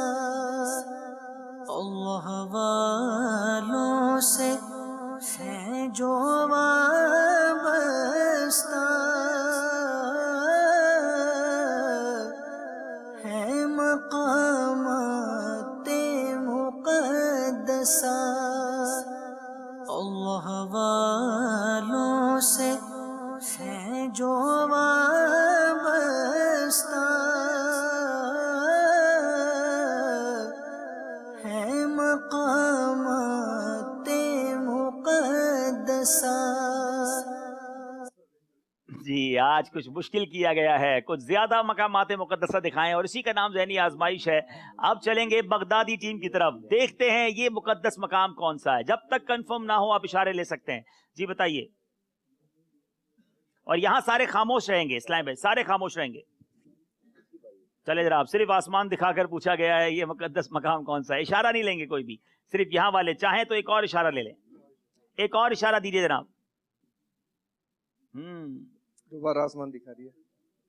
अल्लाह वालों से है जो वाबस्ता है मकामाते मुकद्दसा। अल्लाह वालों से है जो वाबस्ता है मकामाते मुकद्दसा। जी, आज कुछ मुश्किल किया गया है, कुछ ज्यादा मकामात मुकद्दसा दिखाएं, और इसी का नाम ज़हनी आजमाइश है। अब चलेंगे बगदादी टीम की तरफ, देखते हैं ये मुकद्दस मकाम कौन सा है। जब तक कंफर्म ना हो आप इशारे ले सकते हैं। जी बताइए। और यहाँ सारे खामोश रहेंगे, इस्लाम भाई सारे खामोश रहेंगे। चले जनाब, सिर्फ आसमान दिखाकर पूछा गया है ये मुकद्दस मकाम कौन सा है। इशारा नहीं लेंगे कोई भी, सिर्फ यहाँ वाले, चाहें तो एक और इशारा ले लें। एक और इशारा दीजिए जनाब। दोबारा आसमान दिखा दिया।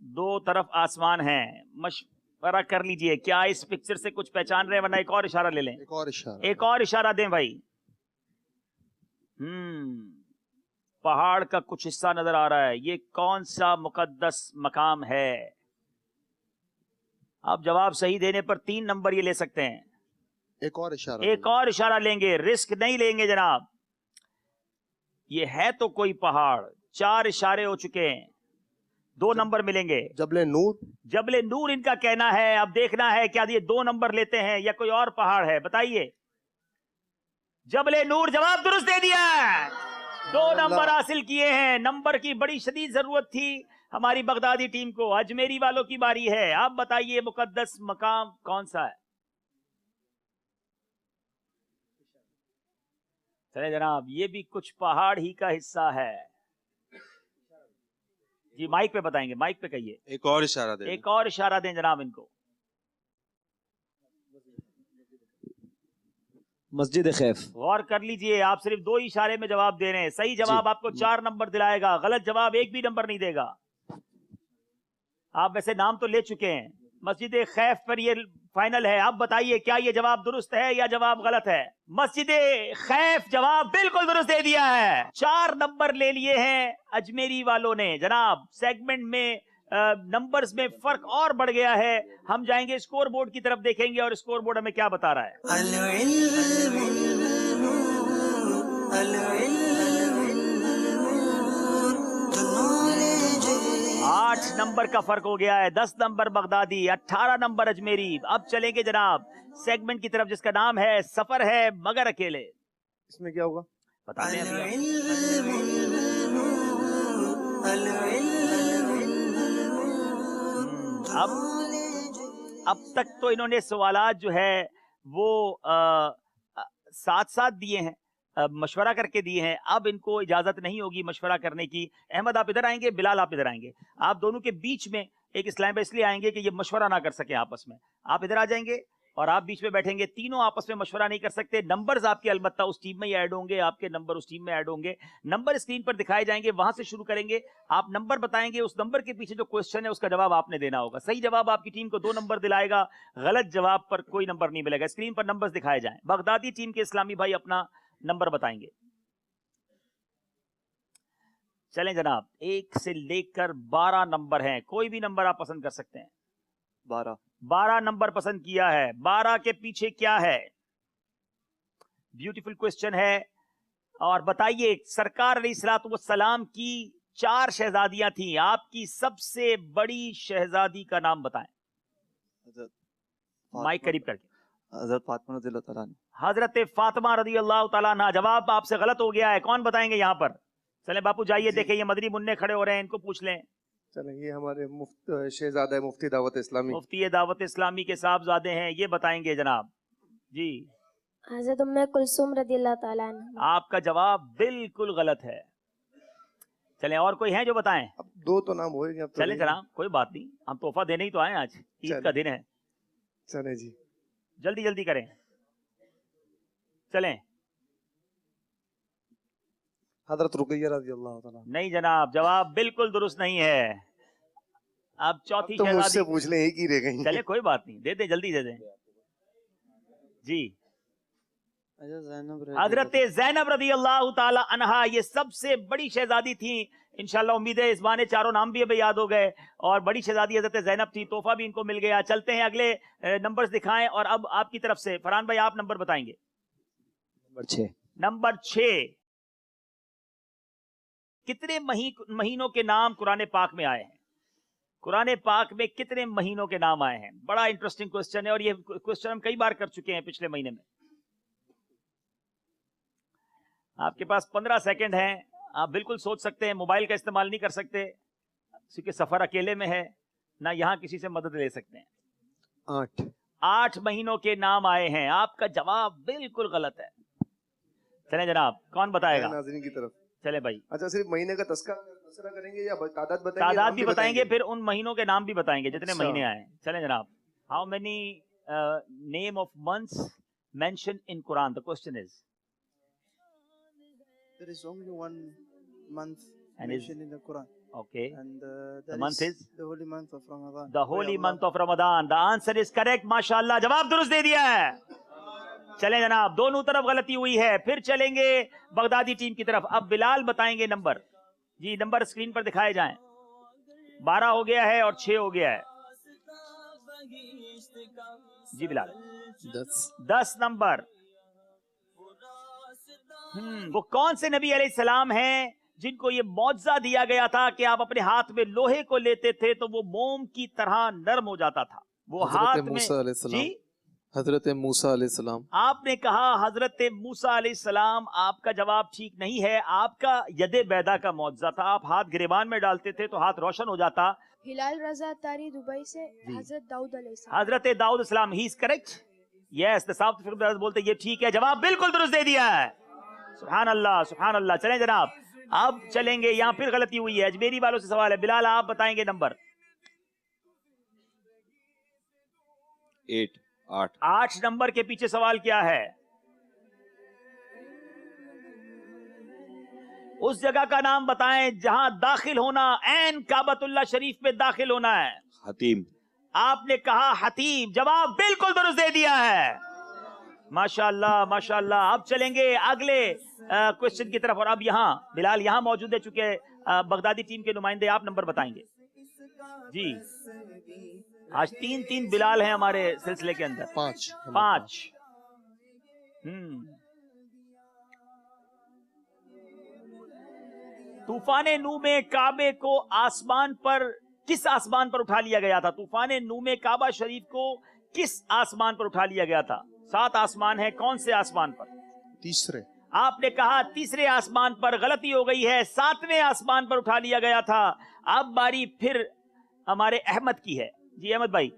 2 तरफ आसमान है, मशवरा कर लीजिए क्या इस पिक्चर से कुछ पहचान रहे हैं, वरना एक और इशारा ले लें। एक और इशारा, एक और इशारा दें भाई। पहाड़ का कुछ हिस्सा नजर आ रहा है, ये कौन सा मुकद्दस मकाम है? आप जवाब सही देने पर 3 नंबर ये ले सकते हैं। एक और इशारा, एक और इशारा लेंगे, रिस्क नहीं लेंगे जनाब। ये है तो कोई पहाड़। 4 इशारे हो चुके हैं, 2 नंबर मिलेंगे। जबले नूर, जबले नूर इनका कहना है। अब देखना है क्या ये 2 नंबर लेते हैं या कोई और पहाड़ है, बताइए। जबले नूर, जवाब दुरुस्त दे दिया। 2 नंबर हासिल किए हैं। नंबर की बड़ी शदीद जरूरत थी हमारी बगदादी टीम को। अजमेरी वालों की बारी है। अब बताइए मुकद्दस मकाम कौन सा है? चले जनाब, ये भी कुछ पहाड़ ही का हिस्सा है। जी माइक पे बताएंगे, माइक पे कहिए। एक और इशारा दें। एक और इशारा दें जनाब इनको। मस्जिद खैफ। गौर कर लीजिए, आप सिर्फ 2 इशारे में जवाब दे रहे हैं। सही जवाब आपको 4 नंबर दिलाएगा, गलत जवाब 1 भी नंबर नहीं देगा। आप वैसे नाम तो ले चुके हैं, मस्जिद खैफ पर ये फाइनल है। आप बताइए क्या ये जवाब दुरुस्त है या जवाब गलत है? मस्जिद खैफ जवाब बिल्कुल दुरुस्त दे दिया है। 4 नंबर ले लिए हैं अजमेरी वालों ने। जनाब सेगमेंट में नंबर्स में फर्क और बढ़ गया है। हम जाएंगे स्कोर बोर्ड की तरफ, देखेंगे और स्कोर बोर्ड हमें क्या बता रहा है। 8 नंबर का फर्क हो गया है। 10 नंबर बगदादी, 18 नंबर अजमेरी। अब चलेंगे जनाब सेगमेंट की तरफ जिसका नाम है सफर है मगर अकेले। इसमें क्या होगा बता दें अब तक तो इन्होंने सवालात जो है वो साथ साथ दिए हैं, मशवरा करके दिए हैं। अब इनको इजाजत नहीं होगी मशवरा करने की। अहमद आप इधर आएंगे, बिलाल आप इधर आएंगे। आप दोनों के बीच में एक इस्लाम पे इसलिए आएंगे कि ये मशवरा ना कर सके आपस में। आप इधर आ जाएंगे और आप बीच में बैठेंगे। तीनों आपस में मशवरा नहीं कर सकते। नंबर्स आपके अलबत्ता उस टीम में ही ऐड होंगे, आपके नंबर उस टीम में ऐड होंगे। नंबर स्क्रीन पर दिखाए जाएंगे, वहां से शुरू करेंगे। आप नंबर बताएंगे, उस नंबर के पीछे जो क्वेश्चन है उसका जवाब आपने देना होगा। सही जवाब आपकी टीम को 2 नंबर दिलाएगा, गलत जवाब पर कोई नंबर नहीं मिलेगा। स्क्रीन पर नंबर्स दिखाए जाएं। बगदादी टीम के इस्लामी भाई अपना नंबर बताएंगे। चलें जनाब, 1 से लेकर 12 नंबर हैं। कोई भी नंबर आप पसंद कर सकते हैं। 12 नंबर पसंद किया है। 12 के पीछे क्या है? ब्यूटीफुल क्वेश्चन है। और बताइए, सरकार अलैहिस्सलाम की 4 शहजादियां थी, आपकी सबसे बड़ी शहजादी का नाम बताएं। माइक करीब करके। हजरत फातिमा रज़ियल्लाहु ताला अन्हा। हजरत फातिमा रज़ियल्लाहु ताला अन्हा। जवाब आपसे गलत हो गया है। कौन बताएंगे यहाँ पर? चले बापू जाइए, देखें ये मदरी मुन्ने खड़े हो रहे हैं, इनको पूछ लें। चलें, ये हमारे शहजादा है मुफ्ती दावत इस्लामी। मुफ्ती दावत इस्लामी के साहबजादे हैं, ये बताएंगे जनाब जी। हज़रत उम्मे कुलसूम रज़ियल्लाहु ताला अन्हा। आपका जवाब बिल्कुल गलत है। चलें, और कोई है जो बताएं? अब 2 तो नाम हो गए। चलें जनाब, कोई बात नहीं, हम तोहफा देने ही तो आए, आज ईद का दिन है। चलें जी, जल्दी जल्दी करें। चलें। हजरत रुकैया रज़ियल्लाहु ताला। नहीं जनाब, जवाब बिल्कुल दुरुस्त नहीं है। अब चौथी तो मुझसे शहजादी। पूछ लें, एक ही रह गई। चले कोई बात नहीं, दे दें, जल्दी दे दें जी। हजरत ज़ैनब रज़ियल्लाहु ताला अन्हा, ये सबसे बड़ी शहजादी थी। इंशाल्लाह उम्मीद है इस बहाने चारों नाम भी अभी याद हो गए। और बड़ी शहजादी हजरत ज़ैनब थी, तोहफा भी इनको मिल गया। चलते हैं अगले नंबर्स दिखाएं। और अब आपकी तरफ से फरहान भाई आप नंबर बताएंगे। नंबर 6। कितने महीनों के नाम कुरान पाक में आए हैं? कुरान पाक में कितने महीनों के नाम आए हैं? बड़ा इंटरेस्टिंग क्वेश्चन है और ये क्वेश्चन हम कई बार कर चुके हैं पिछले महीने में। आपके पास 15 सेकंड हैं, आप बिल्कुल सोच सकते हैं। मोबाइल का इस्तेमाल नहीं कर सकते क्योंकि सफर अकेले में है, ना यहाँ किसी से मदद ले सकते हैं। 8 महीनों के नाम आए हैं। आपका जवाब बिल्कुल गलत है। चलें जनाब, कौन बताएगा? नाज़रीन की तरफ। चले भाई। अच्छा, सिर्फ महीने का तस्करा करेंगे या तादाद बताएंगे? तादाद भी बताएंगे, फिर उन महीनों के नाम भी बताएंगे जितने अच्छा। महीने आए। चलें जनाब। How many name of months mention in Quran? The question is There is only one month And mentioned in the Quran. Okay. And The that month is? the holy month of Ramadan. The holy month of Ramadan. The answer is correct. माशाल्लाह, जवाब दुरुस्त दे दिया है। चलें जनाब, दोनों तरफ गलती हुई है। फिर चलेंगे बगदादी टीम की तरफ। अब बिलाल बताएंगे नंबर जी। नंबर स्क्रीन पर दिखाए जाएं। 12 हो गया है और 6 हो गया है जी। बिलाल 10 नंबर। वो कौन से नबी अलैहिस्सलाम हैं जिनको ये मौजज़ा दिया गया था कि आप अपने हाथ में लोहे को लेते थे तो वो मोम की तरह नरम हो जाता था? वो हाथ में जी। हजरत मूसा अलैहिस्सलाम। आपने कहा हजरत मूसा अलैहिस्सलाम। आपका जवाब ठीक नहीं है। आपका यदे बैदा का मौजज़ा था। आप हाथ गिरेबान में डालते थे तो हाथ रोशन हो जाता। हिलाल रजा तारी दुबई से हजरत दाऊद अलैहिस्सलाम। हजरत दाऊद इस्लाम, he is correct. Yes, the South African brothers बोलते ये ठीक है। जवाब बिल्कुल दुरुस्त दे दिया है। सुभान अल्लाह, सुभान अल्लाह। चलें जनाब, अब चलेंगे। यहाँ फिर गलती हुई है। अजमेरी वालों से सवाल है। बिलाल आप बताएंगे नंबर। 8 8 नंबर के पीछे सवाल क्या है? उस जगह का नाम बताएं जहां दाखिल होना ऐन काबतुल्लाह शरीफ में दाखिल होना है। हतीम। आपने कहा हतीम, जवाब बिल्कुल दुरुस्त दे दिया है। माशाअल्लाह माशाअल्लाह। अब चलेंगे अगले क्वेश्चन की तरफ। और अब यहाँ बिलाल यहाँ मौजूद है, चूंकि बगदादी टीम के नुमाइंदे, आप नंबर बताएंगे जी। आज 3-3 बिलाल हैं हमारे सिलसिले के अंदर। 5। तूफान नू में काबे को आसमान पर, किस आसमान पर उठा लिया गया था? तूफान नू में काबा शरीफ को किस आसमान पर उठा लिया गया था? 7 आसमान है, कौन से आसमान पर? तीसरे। आपने कहा तीसरे आसमान पर, गलती हो गई है, 7वें आसमान पर उठा लिया गया था। अब बारी फिर हमारे अहमद की है जी। अहमद भाई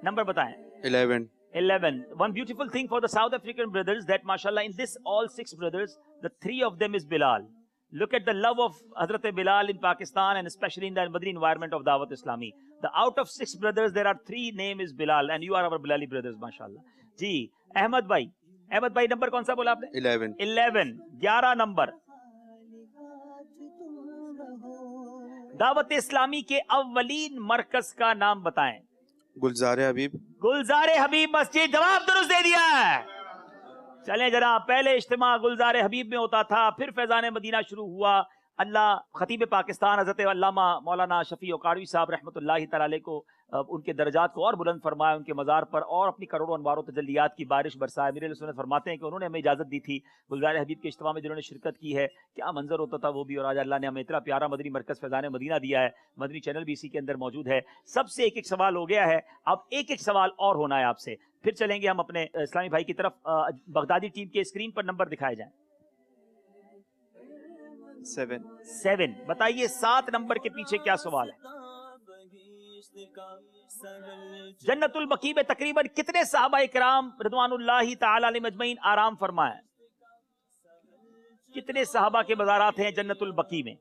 नंबर बताएं। 11. 11. One beautiful thing for the South African brothers that mashallah in this all 6 brothers, the 3 of them is Bilal. Look at the love of Hazrat Bilal in Pakistan and especially in the Madri environment of Dawat Islami. The out of 6 brothers there are 3 name is Bilal and you are our Bilali brothers mashallah. जी अहमद भाई number कौन सा बोला आपने? 11. 11 number. Dawat Islami के अव्वलीन मरकज का नाम बताएं। गुलजारे हबीब। गुलजारे हबीब मस्जिद, जवाब दुरुस्त दे दिया है। चलें जनाब, पहले इज्तिमा गुलजारे हबीब में होता था, फिर फैजान मदीना शुरू हुआ। अल्लाह खतीब पाकिस्तान हज़रत अल्लामा मौलाना शफी काड़वी साहब रहमतुल्लाहि तआला अलैह को उनके दर्जात को और बुलंद फरमाए, उनके मज़ार पर और अपनी करोड़ों अनवारों तजल्लियात की बारिश बरसाए। मेरे सुन्नत फरमाते हैं कि उन्होंने हमें इजाज़त दी थी गुलजार हबीब के इज्तिमा में जिन्होंने शिरकत की है, क्या मंजर होता था वो भी। और आज अल्लाह ने हमें इतना प्यारा मदनी मरकज़ फैज़ान मदीना दिया है, मदनी चैनल भी इसी के अंदर मौजूद है। सबसे एक एक सवाल हो गया है, अब एक एक सवाल और होना है आपसे। फिर चलेंगे हम अपने इस्लामी भाई की तरफ। बगदादी टीम के स्क्रीन पर नंबर दिखाए जाएं। 7। बताइए 7 नंबर के पीछे क्या सवाल है? जन्नतुल बकी में तकरीबन कितने सहाबा इकराम रिदवानुल्लाहि ताला अलैहिम अजमईन आराम फरमाए? कितने सहाबा के मज़ारात हैं जन्नतुल बकी में?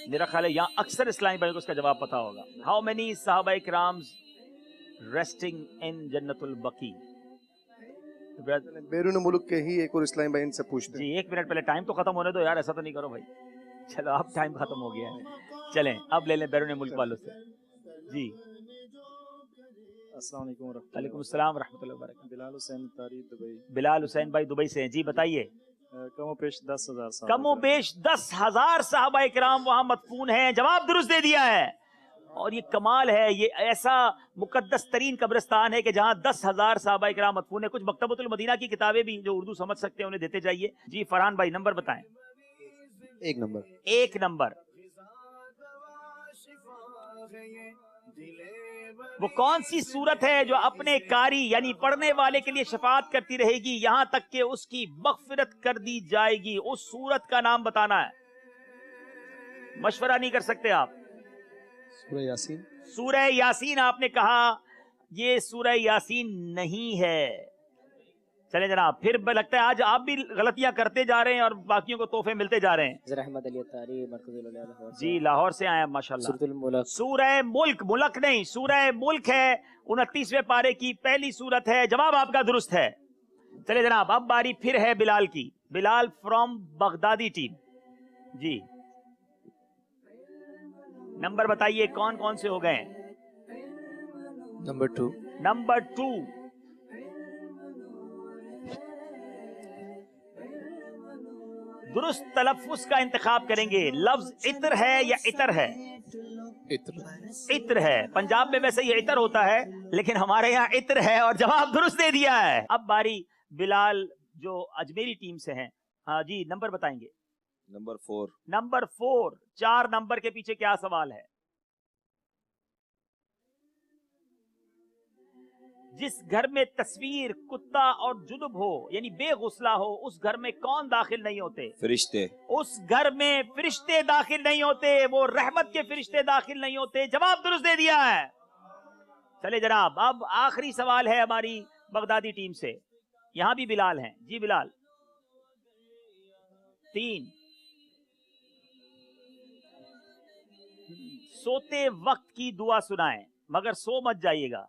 मेरा ख्याल है यहाँ अक्सर इस्लामी भाइयों को इसका जवाब पता होगा। हाउ मेनी सहाबा इकराम रेस्टिंग इन जन्नतुल बकी? बैरून मुल्क के ही एक और इस्लामी भाई इनसे पूछते जी। 1 मिनट पहले, टाइम तो खत्म होने दो यार, ऐसा तो नहीं करो भाई। चलो अब टाइम खत्म हो गया है, चलें अब ले लें बैरून मुल्क वालों से जी। अस्सलाम वालेकुम। वालेकुम अस्सलाम रहमतुल्लाहि व बरकातहू। बिलाल हुसैन तारी दुबई। बिलाल हुसैन भाई दुबई से हैं जी, बताइए। कमो पेश 10,000 कमो बेश 10,000 सहाबा इकराम वहां मदफून हैं, जवाब दुरुस्त दे दिया है। और ये कमाल है, ये ऐसा मुकद्दस तरीन कब्रिस्तान है कि जहां 10,000 सहाबा इकराम मदफून है। कुछ मकतबतुल मदीना की किताबें भी जो उर्दू समझ सकते हैं उन्हें देते जाइए जी। फरहान भाई नंबर बताएं। 1 नंबर। 1 नंबर। वो कौन सी सूरत है जो अपने कारी यानी पढ़ने वाले के लिए शफाअत करती रहेगी यहां तक कि उसकी मगफिरत कर दी जाएगी? उस सूरत का नाम बताना है, मशवरा नहीं कर सकते आप। सूरह यासीन। सूरह यासीन आपने कहा, ये सूरह यासीन नहीं है। चले जनाब, फिर लगता है आज आप भी गलतियां करते जा रहे हैं और बाकियों को तोहफे मिलते जा रहे हैं जी। लाहौर से आए हैं माशाल्लाह। सूरह मुल्क, मुल्क नहीं, सूरह मुल्क है, 29वें पारे की पहली सूरत है। जवाब आपका दुरुस्त है। चले जनाब, अब बारी फिर है बिलाल की। बिलाल फ्रॉम बगदादी टीम जी। नंबर बताइए कौन कौन से हो गए? नंबर 2। नंबर 2। दुरुस्त तलफ्फुज का इंतखाब करेंगे। लफ्ज इत्र है या इतर है? इत्र है। पंजाब में वैसे ये इतर होता है, लेकिन हमारे यहाँ इत्र है और जवाब दुरुस्त दे दिया है। अब बारी बिलाल जो अजमेरी टीम से हैं। हाँ जी, नंबर बताएंगे। नंबर 4। नंबर 4। 4 नंबर के पीछे क्या सवाल है? जिस घर में तस्वीर, कुत्ता और जुनुब हो यानी बेगुस्ला हो, उस घर में कौन दाखिल नहीं होते? फरिश्ते। उस घर में फरिश्ते दाखिल नहीं होते, वो रहमत के फरिश्ते दाखिल नहीं होते। जवाब दुरुस्त दे दिया है। चले जनाब, अब आखिरी सवाल है हमारी बगदादी टीम से। यहां भी बिलाल हैं जी। बिलाल 3। सोते वक्त की दुआ सुनाएं, मगर सो मत जाइएगा।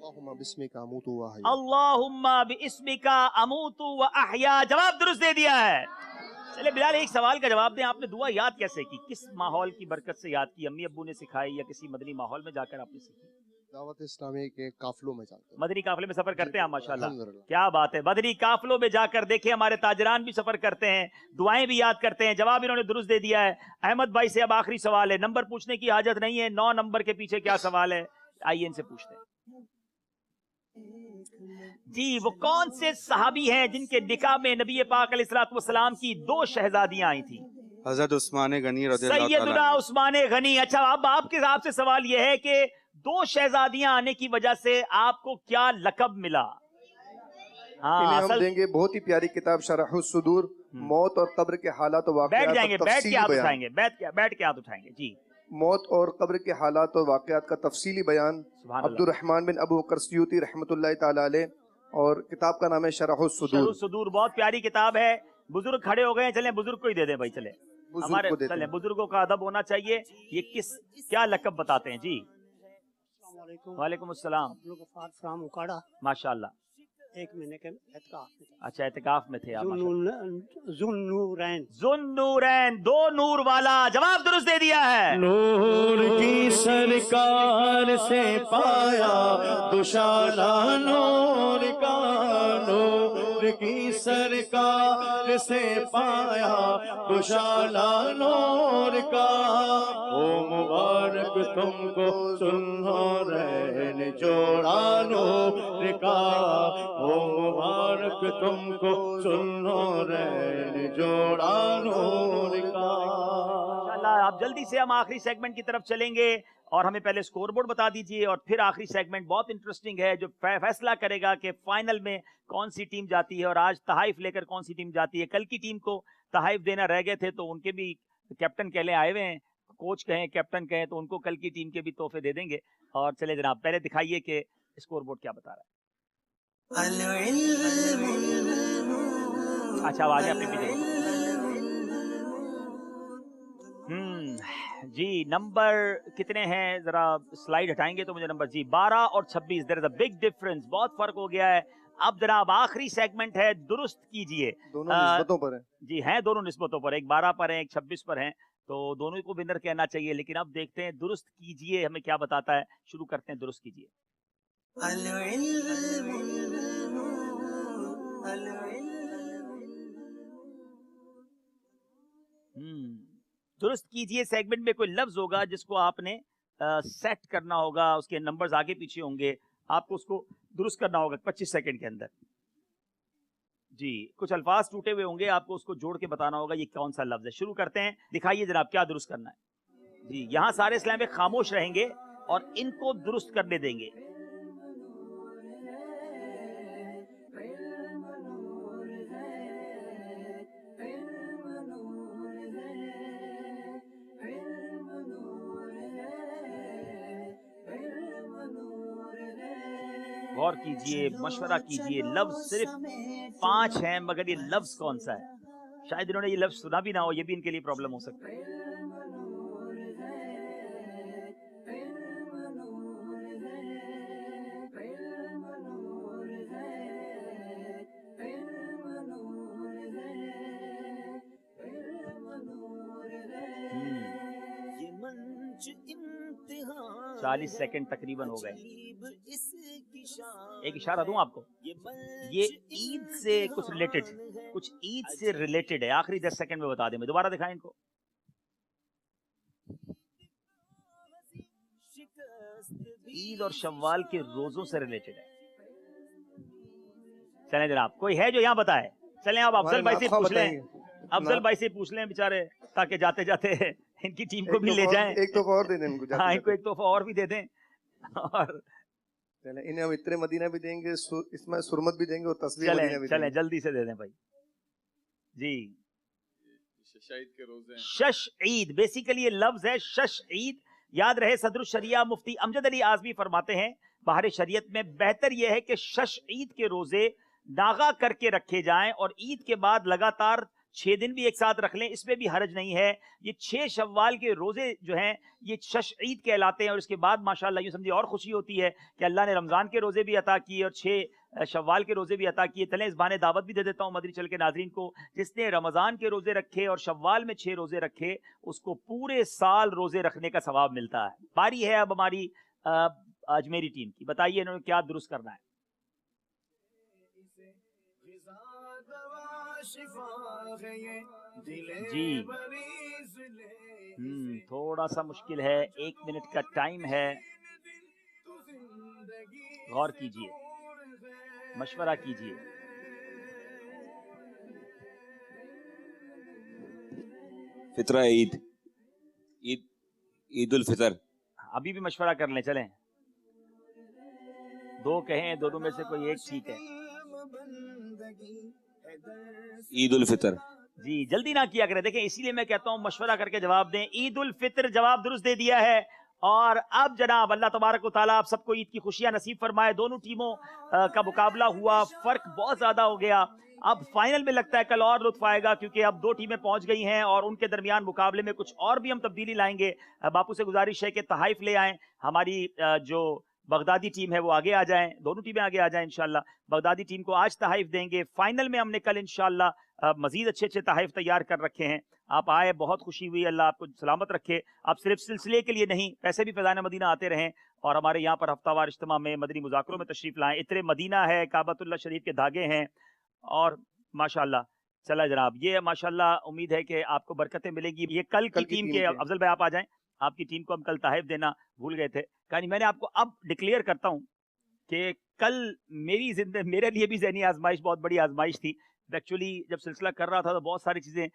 अल्लाहुम्मा बिस्मिका अमूतु व अहया। अल्लाहुम्मा बिस्मिका अमूतु व अहया। जवाब दुरुस्त दे दिया है। चलिए बिलाल, एक सवाल का जवाब दें, आपने दुआ याद कैसे की? किस माहौल की बरकत से याद की? अम्मी अब्बू ने सिखाई या किसी मदनी माहौल में जाकर आपने सीखी? दावत इस्लामी के काफिलों में जाते हैं। मदनी काफिले में सफर करते हैं आप? माशाल्लाह, अल्हम्दुलिल्लाह। क्या बात है। मदनी काफिलों में जाकर देखिए, हमारे ताजरान भी सफर करते हैं, दुआएं भी याद करते हैं। जवाब इन्होंने दुरुस्त दे दिया है। अहमद भाई से अब आखिरी सवाल है, नंबर पूछने की हाजत नहीं है। 9 नंबर के पीछे क्या सवाल है, आइए इनसे पूछते हैं। जी, वो कौन से सहाबी हैं जिनके निकाह में नबी पाक अलैहिस्सलातु वस्सलाम की 2 शहजादियां आई थी? हजरत उस्मान गनी रज़ियल्लाहु ताला सैयदुना उस्मान गनी। अच्छा, अब आपके हिसाब से सवाल यह है कि 2 शहजादियां आने की वजह से आपको क्या लकब मिला? हाँ, इन्हें हम असल देंगे बहुत ही प्यारी किताब शरहुस सुदूर, मौत और कब्र के हालात और बैठ वाक़यात जाएंगे, का बैठ के तफसीली हाथ बयान। उठाएंगे, बैठ के हाथ उठाएंगे जी। मौत और कब्र के हालात और वाक़यात का तफसीली बयान, सुभान अल्लाह। अब्दुर्रहमान बिन अबू बकर सियूती रहमतुल्लाहि ताला अलैह, और किताब का नाम है शरहुस सुदूर। शरहुस सुदूर बहुत प्यारी किताब है। बुजुर्ग खड़े हो गए हैं, चलें बुजुर्ग को ही दे दें भाई। चले बुजुर्ग हमारे को देते चलें, हैं। बुजुर्गों का अदब होना चाहिए। ये क्या लकब बताते हैं जी? वालेकुम अस्सलाम। फ्रॉम उकाड़ा। माशाल्लाह। एक महीने के एतकाफ में था। अच्छा, एतकाफ में थे आप। जुन्नूरैन। जुन्नूरैन, 2 नूर वाला। जवाब दुरुस्त दे दिया है। नूर की सरकार से पाया दुशाला नूर का, नूर की सरकार से पाया दुशाला नूर का। ओ मुबारक तुमको सुन्नूरैन जोड़ा नूर का, ओ मुबारक तुमको सुन्नूरैन जोड़ा नूर का। इंशाल्लाह आप जल्दी से हम आखिरी सेगमेंट की तरफ चलेंगे, और हमें पहले स्कोर बोर्ड बता दीजिए और फिर आखिरी सेगमेंट बहुत इंटरेस्टिंग है जो फैसला करेगा कि फाइनल में कौन सी टीम जाती है और आज तहाइफ लेकर कौन सी टीम जाती है। कल की टीम को तहाइफ देना रह गए थे, तो उनके भी कैप्टन कहले आए हुए हैं, कोच कहें कैप्टन कहें, तो उनको कल की टीम के भी तोहफे दे देंगे। और चले जनाब, पहले दिखाइए कि स्कोर बोर्ड क्या बता रहा है। अच्छा, आवाज अपनी पीछे। जी, नंबर कितने हैं जरा स्लाइड हटाएंगे तो मुझे नंबर जी 12 और 26। There is a big difference, बहुत फर्क हो गया है। अब जनाब आखिरी सेगमेंट है, दुरुस्त कीजिए। दोनों निस्बतों पर है जी, हैं दोनों निस्बतों पर, एक 12 पर है, एक 26 पर है, तो दोनों को विनर कहना चाहिए। लेकिन अब देखते हैं दुरुस्त कीजिए हमें क्या बताता है। शुरू करते हैं, दुरुस्त कीजिए। दुरुस्त कीजिए सेगमेंट में कोई लफ्ज होगा जिसको आपने सेट करना होगा, उसके नंबर्स आगे पीछे होंगे, आपको उसको दुरुस्त करना होगा 25 सेकंड के अंदर। जी, कुछ अल्फाज टूटे हुए होंगे, आपको उसको जोड़ के बताना होगा ये कौन सा लफ्ज है। शुरू करते हैं, दिखाइए जनाब क्या दुरुस्त करना है। जी, यहाँ सारे इस्लाम खामोश रहेंगे और इनको दुरुस्त करने देंगे। गौर कीजिए, मशवरा कीजिए। लफ्ज सिर्फ 5 हैं, मगर ये लफ्ज कौन सा है? शायद इन्होंने ये लफ्ज सुना भी ना हो, ये भी इनके लिए प्रॉब्लम हो सकता है। इम्तिहान 40 सेकंड तकरीबन हो गए। एक इशारा दूं आपको, ये ईद से कुछ रिलेटेड है। आखिरी 10 सेकंड में बता दें। मैं दोबारा दिखाएं इनको। ईद और शव्वाल के रोजों से रिलेटेड है। चलें जनाब, कोई है जो यहाँ बताए? चलें आप अफजल भाई से पूछ लें, अफजल भाई से पूछ लें बेचारे, ताकि जाते जाते इनकी टीम को भी ले जाएं। एक तोहफा और दे दें इनको। हाँ, इनको एक तोहफा और भी दे दें। और चलें, इन्हें हम इतने मदीना भी देंगे, इसमें सुरमत भी देंगे और तस्वीर मदीना भी चलें देंगे। जल्दी से दे दें भाई। जी, शश ईद, बेसिकली ये लफ्ज है शश ईद। याद रहे, सदरुल शरिया मुफ्ती अमजद अली आजमी फरमाते हैं बाहर शरीयत में बेहतर यह है कि शश ईद के रोजे नागा करके रखे जाएं और ईद के बाद लगातार 6 दिन بھی ایک ساتھ رکھ لیں، اس میں بھی حرج نہیں ہے. یہ 6 شوال کے روزے جو ہیں یہ شش عید کہلاتے ہیں، اور اس کے بعد ماشاءاللہ یوں سمجھے اور خوشی ہوتی ہے کہ اللہ نے رمضان کے روزے بھی عطا کیے اور 6 شوال کے روزے بھی عطا کیے. چلیں اس بہانے دعوت بھی دے دیتا ہوں مدنی چل کے ناظرین کو، جس نے رمضان کے روزے رکھے اور شوال میں 6 روزے رکھے اس کو پورے سال روزے رکھنے کا ثواب ملتا ہے. باری ہے اب ہماری اجمیری ٹیم کی، بتائیے انہوں نے کیا درست کرنا ہے. جی تھوڑا سا مشکل ہے، 1 منٹ کا ٹائم ہے، غور کیجئے، مشورہ کیجئے. فطرہ عید الفطر. ابھی بھی مشورہ کر لیں، چلیں 2 کہیں، دونوں میں سے کوئی ایک ٹھیک ہے. عید الفطر. جی جلدی نہ کیا کریں، دیکھیں اسی لیے میں کہتا ہوں مشورہ کر کے جواب دیں. عید الفطر جواب درست دے دیا ہے. اور اب جناب اللہ تبارک و تعالیٰ آپ سب کو عید کی خوشیاں نصیب فرمائے. دونوں ٹیموں کا مقابلہ ہوا، فرق بہت زیادہ ہو گیا. اب فائنل میں لگتا ہے کل اور لطف آئے گا، کیونکہ اب 2 ٹیمیں پہنچ گئی ہیں اور ان کے درمیان مقابلے میں کچھ اور بھی ہم تبدیلی لائیں گے. باپو سے گزارش ہے کہ تحائف لے آئیں. ہماری جو بغدادی ٹیم ہے وہ آگے آ جائیں، دونوں ٹیمیں آگے آ جائیں انشاءاللہ. بغدادی ٹیم کو آج تحائف دیں گے. فائنل میں ہم نے کل انشاءاللہ مزید اچھے تحائف تیار کر رکھے ہیں. آپ آئے، بہت خوشی ہوئی، اللہ آپ کو سلامت رکھے. آپ صرف سلسلے کے لیے نہیں، پیسے بھی فیضان مدینہ آتے رہیں اور ہمارے یہاں پر ہفتہ وار اجتماع میں مدنی مذاکروں میں تشریف لائیں. عطر مدینہ ہے، کعبۃ اللہ شریف کے دھاگے ہیں، اور ماشاءاللہ چلا جناب یہ ماشاءاللہ امید ہے کہ آپ کو برکتیں ملیں گی. یہ کل کی ٹیم کے افضل بھائی آپ آ جائیں. آپ کی ٹیم کو ہم کل تحائف دینا بھول گئے تھے. کہانی میں نے آپ کو اب ڈکلیئر کرتا ہوں کہ کل میرے لیے بھی ذہنی آزمائش بہت بڑی آزمائش تھی. ایکچولی جب سلسلہ کر رہا تھا تو بہت ساری چیزیں،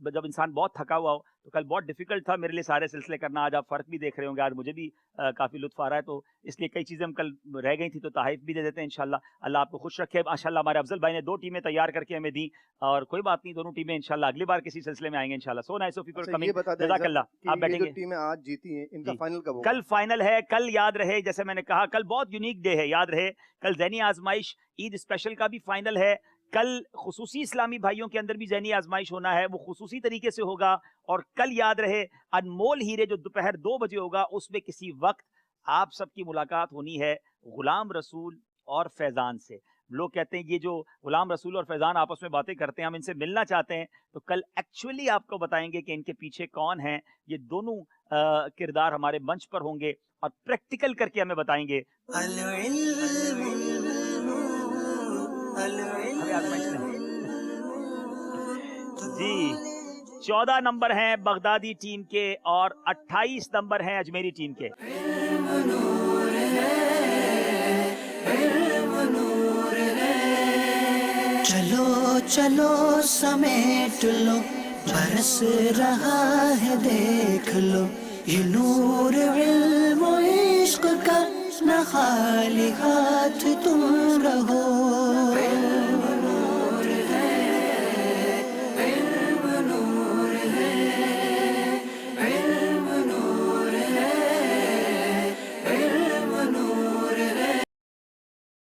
جب انسان بہت تھکا ہوا ہو تو کل بہت ڈیفیکلٹ تھا میرے لیے سارے سلسلے کرنا. آج آپ فرق بھی دیکھ رہے ہوں گے، آج مجھے بھی کافی لطف آ رہا ہے، تو اس لیے کئی چیزیں ہم کل رہ گئی تھی تو تحائف بھی دے دیتے ہیں انشاءاللہ. اللہ آپ کو خوش رکھے. ماشاءاللہ ہمارے افضل بھائی نے 2 ٹیمیں تیار کر کے ہمیں دیں، اور کوئی بات نہیں، دونوں ٹیمیں انشاءاللہ اگلی بار کسی سلسلے میں آئیں گے انشاءاللہ. So nice of you for coming. جزاک اللہ. آپ بیٹھیں گے. ٹیمیں آج جیتی ہیں، ان کا فائنل کب ہوگا؟ کل فائنل ہے. کل یاد رہے جیسے میں نے کہا کل بہت یونیک ڈے ہے، یاد رہے کل ذہنی آزمائش عید اسپیشل کا بھی فائنل ہے. کل خصوصی اسلامی بھائیوں کے اندر بھی ذہنی آزمائش ہونا ہے، وہ خصوصی طریقے سے ہوگا. اور کل یاد رہے انمول ہیرے جو دوپہر 2 بجے ہوگا، اس میں کسی وقت آپ سب کی ملاقات ہونی ہے غلام رسول اور فیضان سے. لوگ کہتے ہیں یہ جو غلام رسول اور فیضان آپس میں باتیں کرتے ہیں، ہم ان سے ملنا چاہتے ہیں. تو کل ایکچولی آپ کو بتائیں گے کہ ان کے پیچھے کون ہیں. یہ دونوں کردار ہمارے منچ پر ہوں گے اور پریکٹیکل کر کے ہمیں بتائیں گے. جی 14 نمبر ہیں بغدادی ٹیم کے اور 28 نمبر ہیں اجمیری ٹیم کے. چلو چلو سمیٹ لو، برس رہا ہے دیکھ لو، یہ نور علم و عشق کا نہ خالی ہاتھ تم رہو.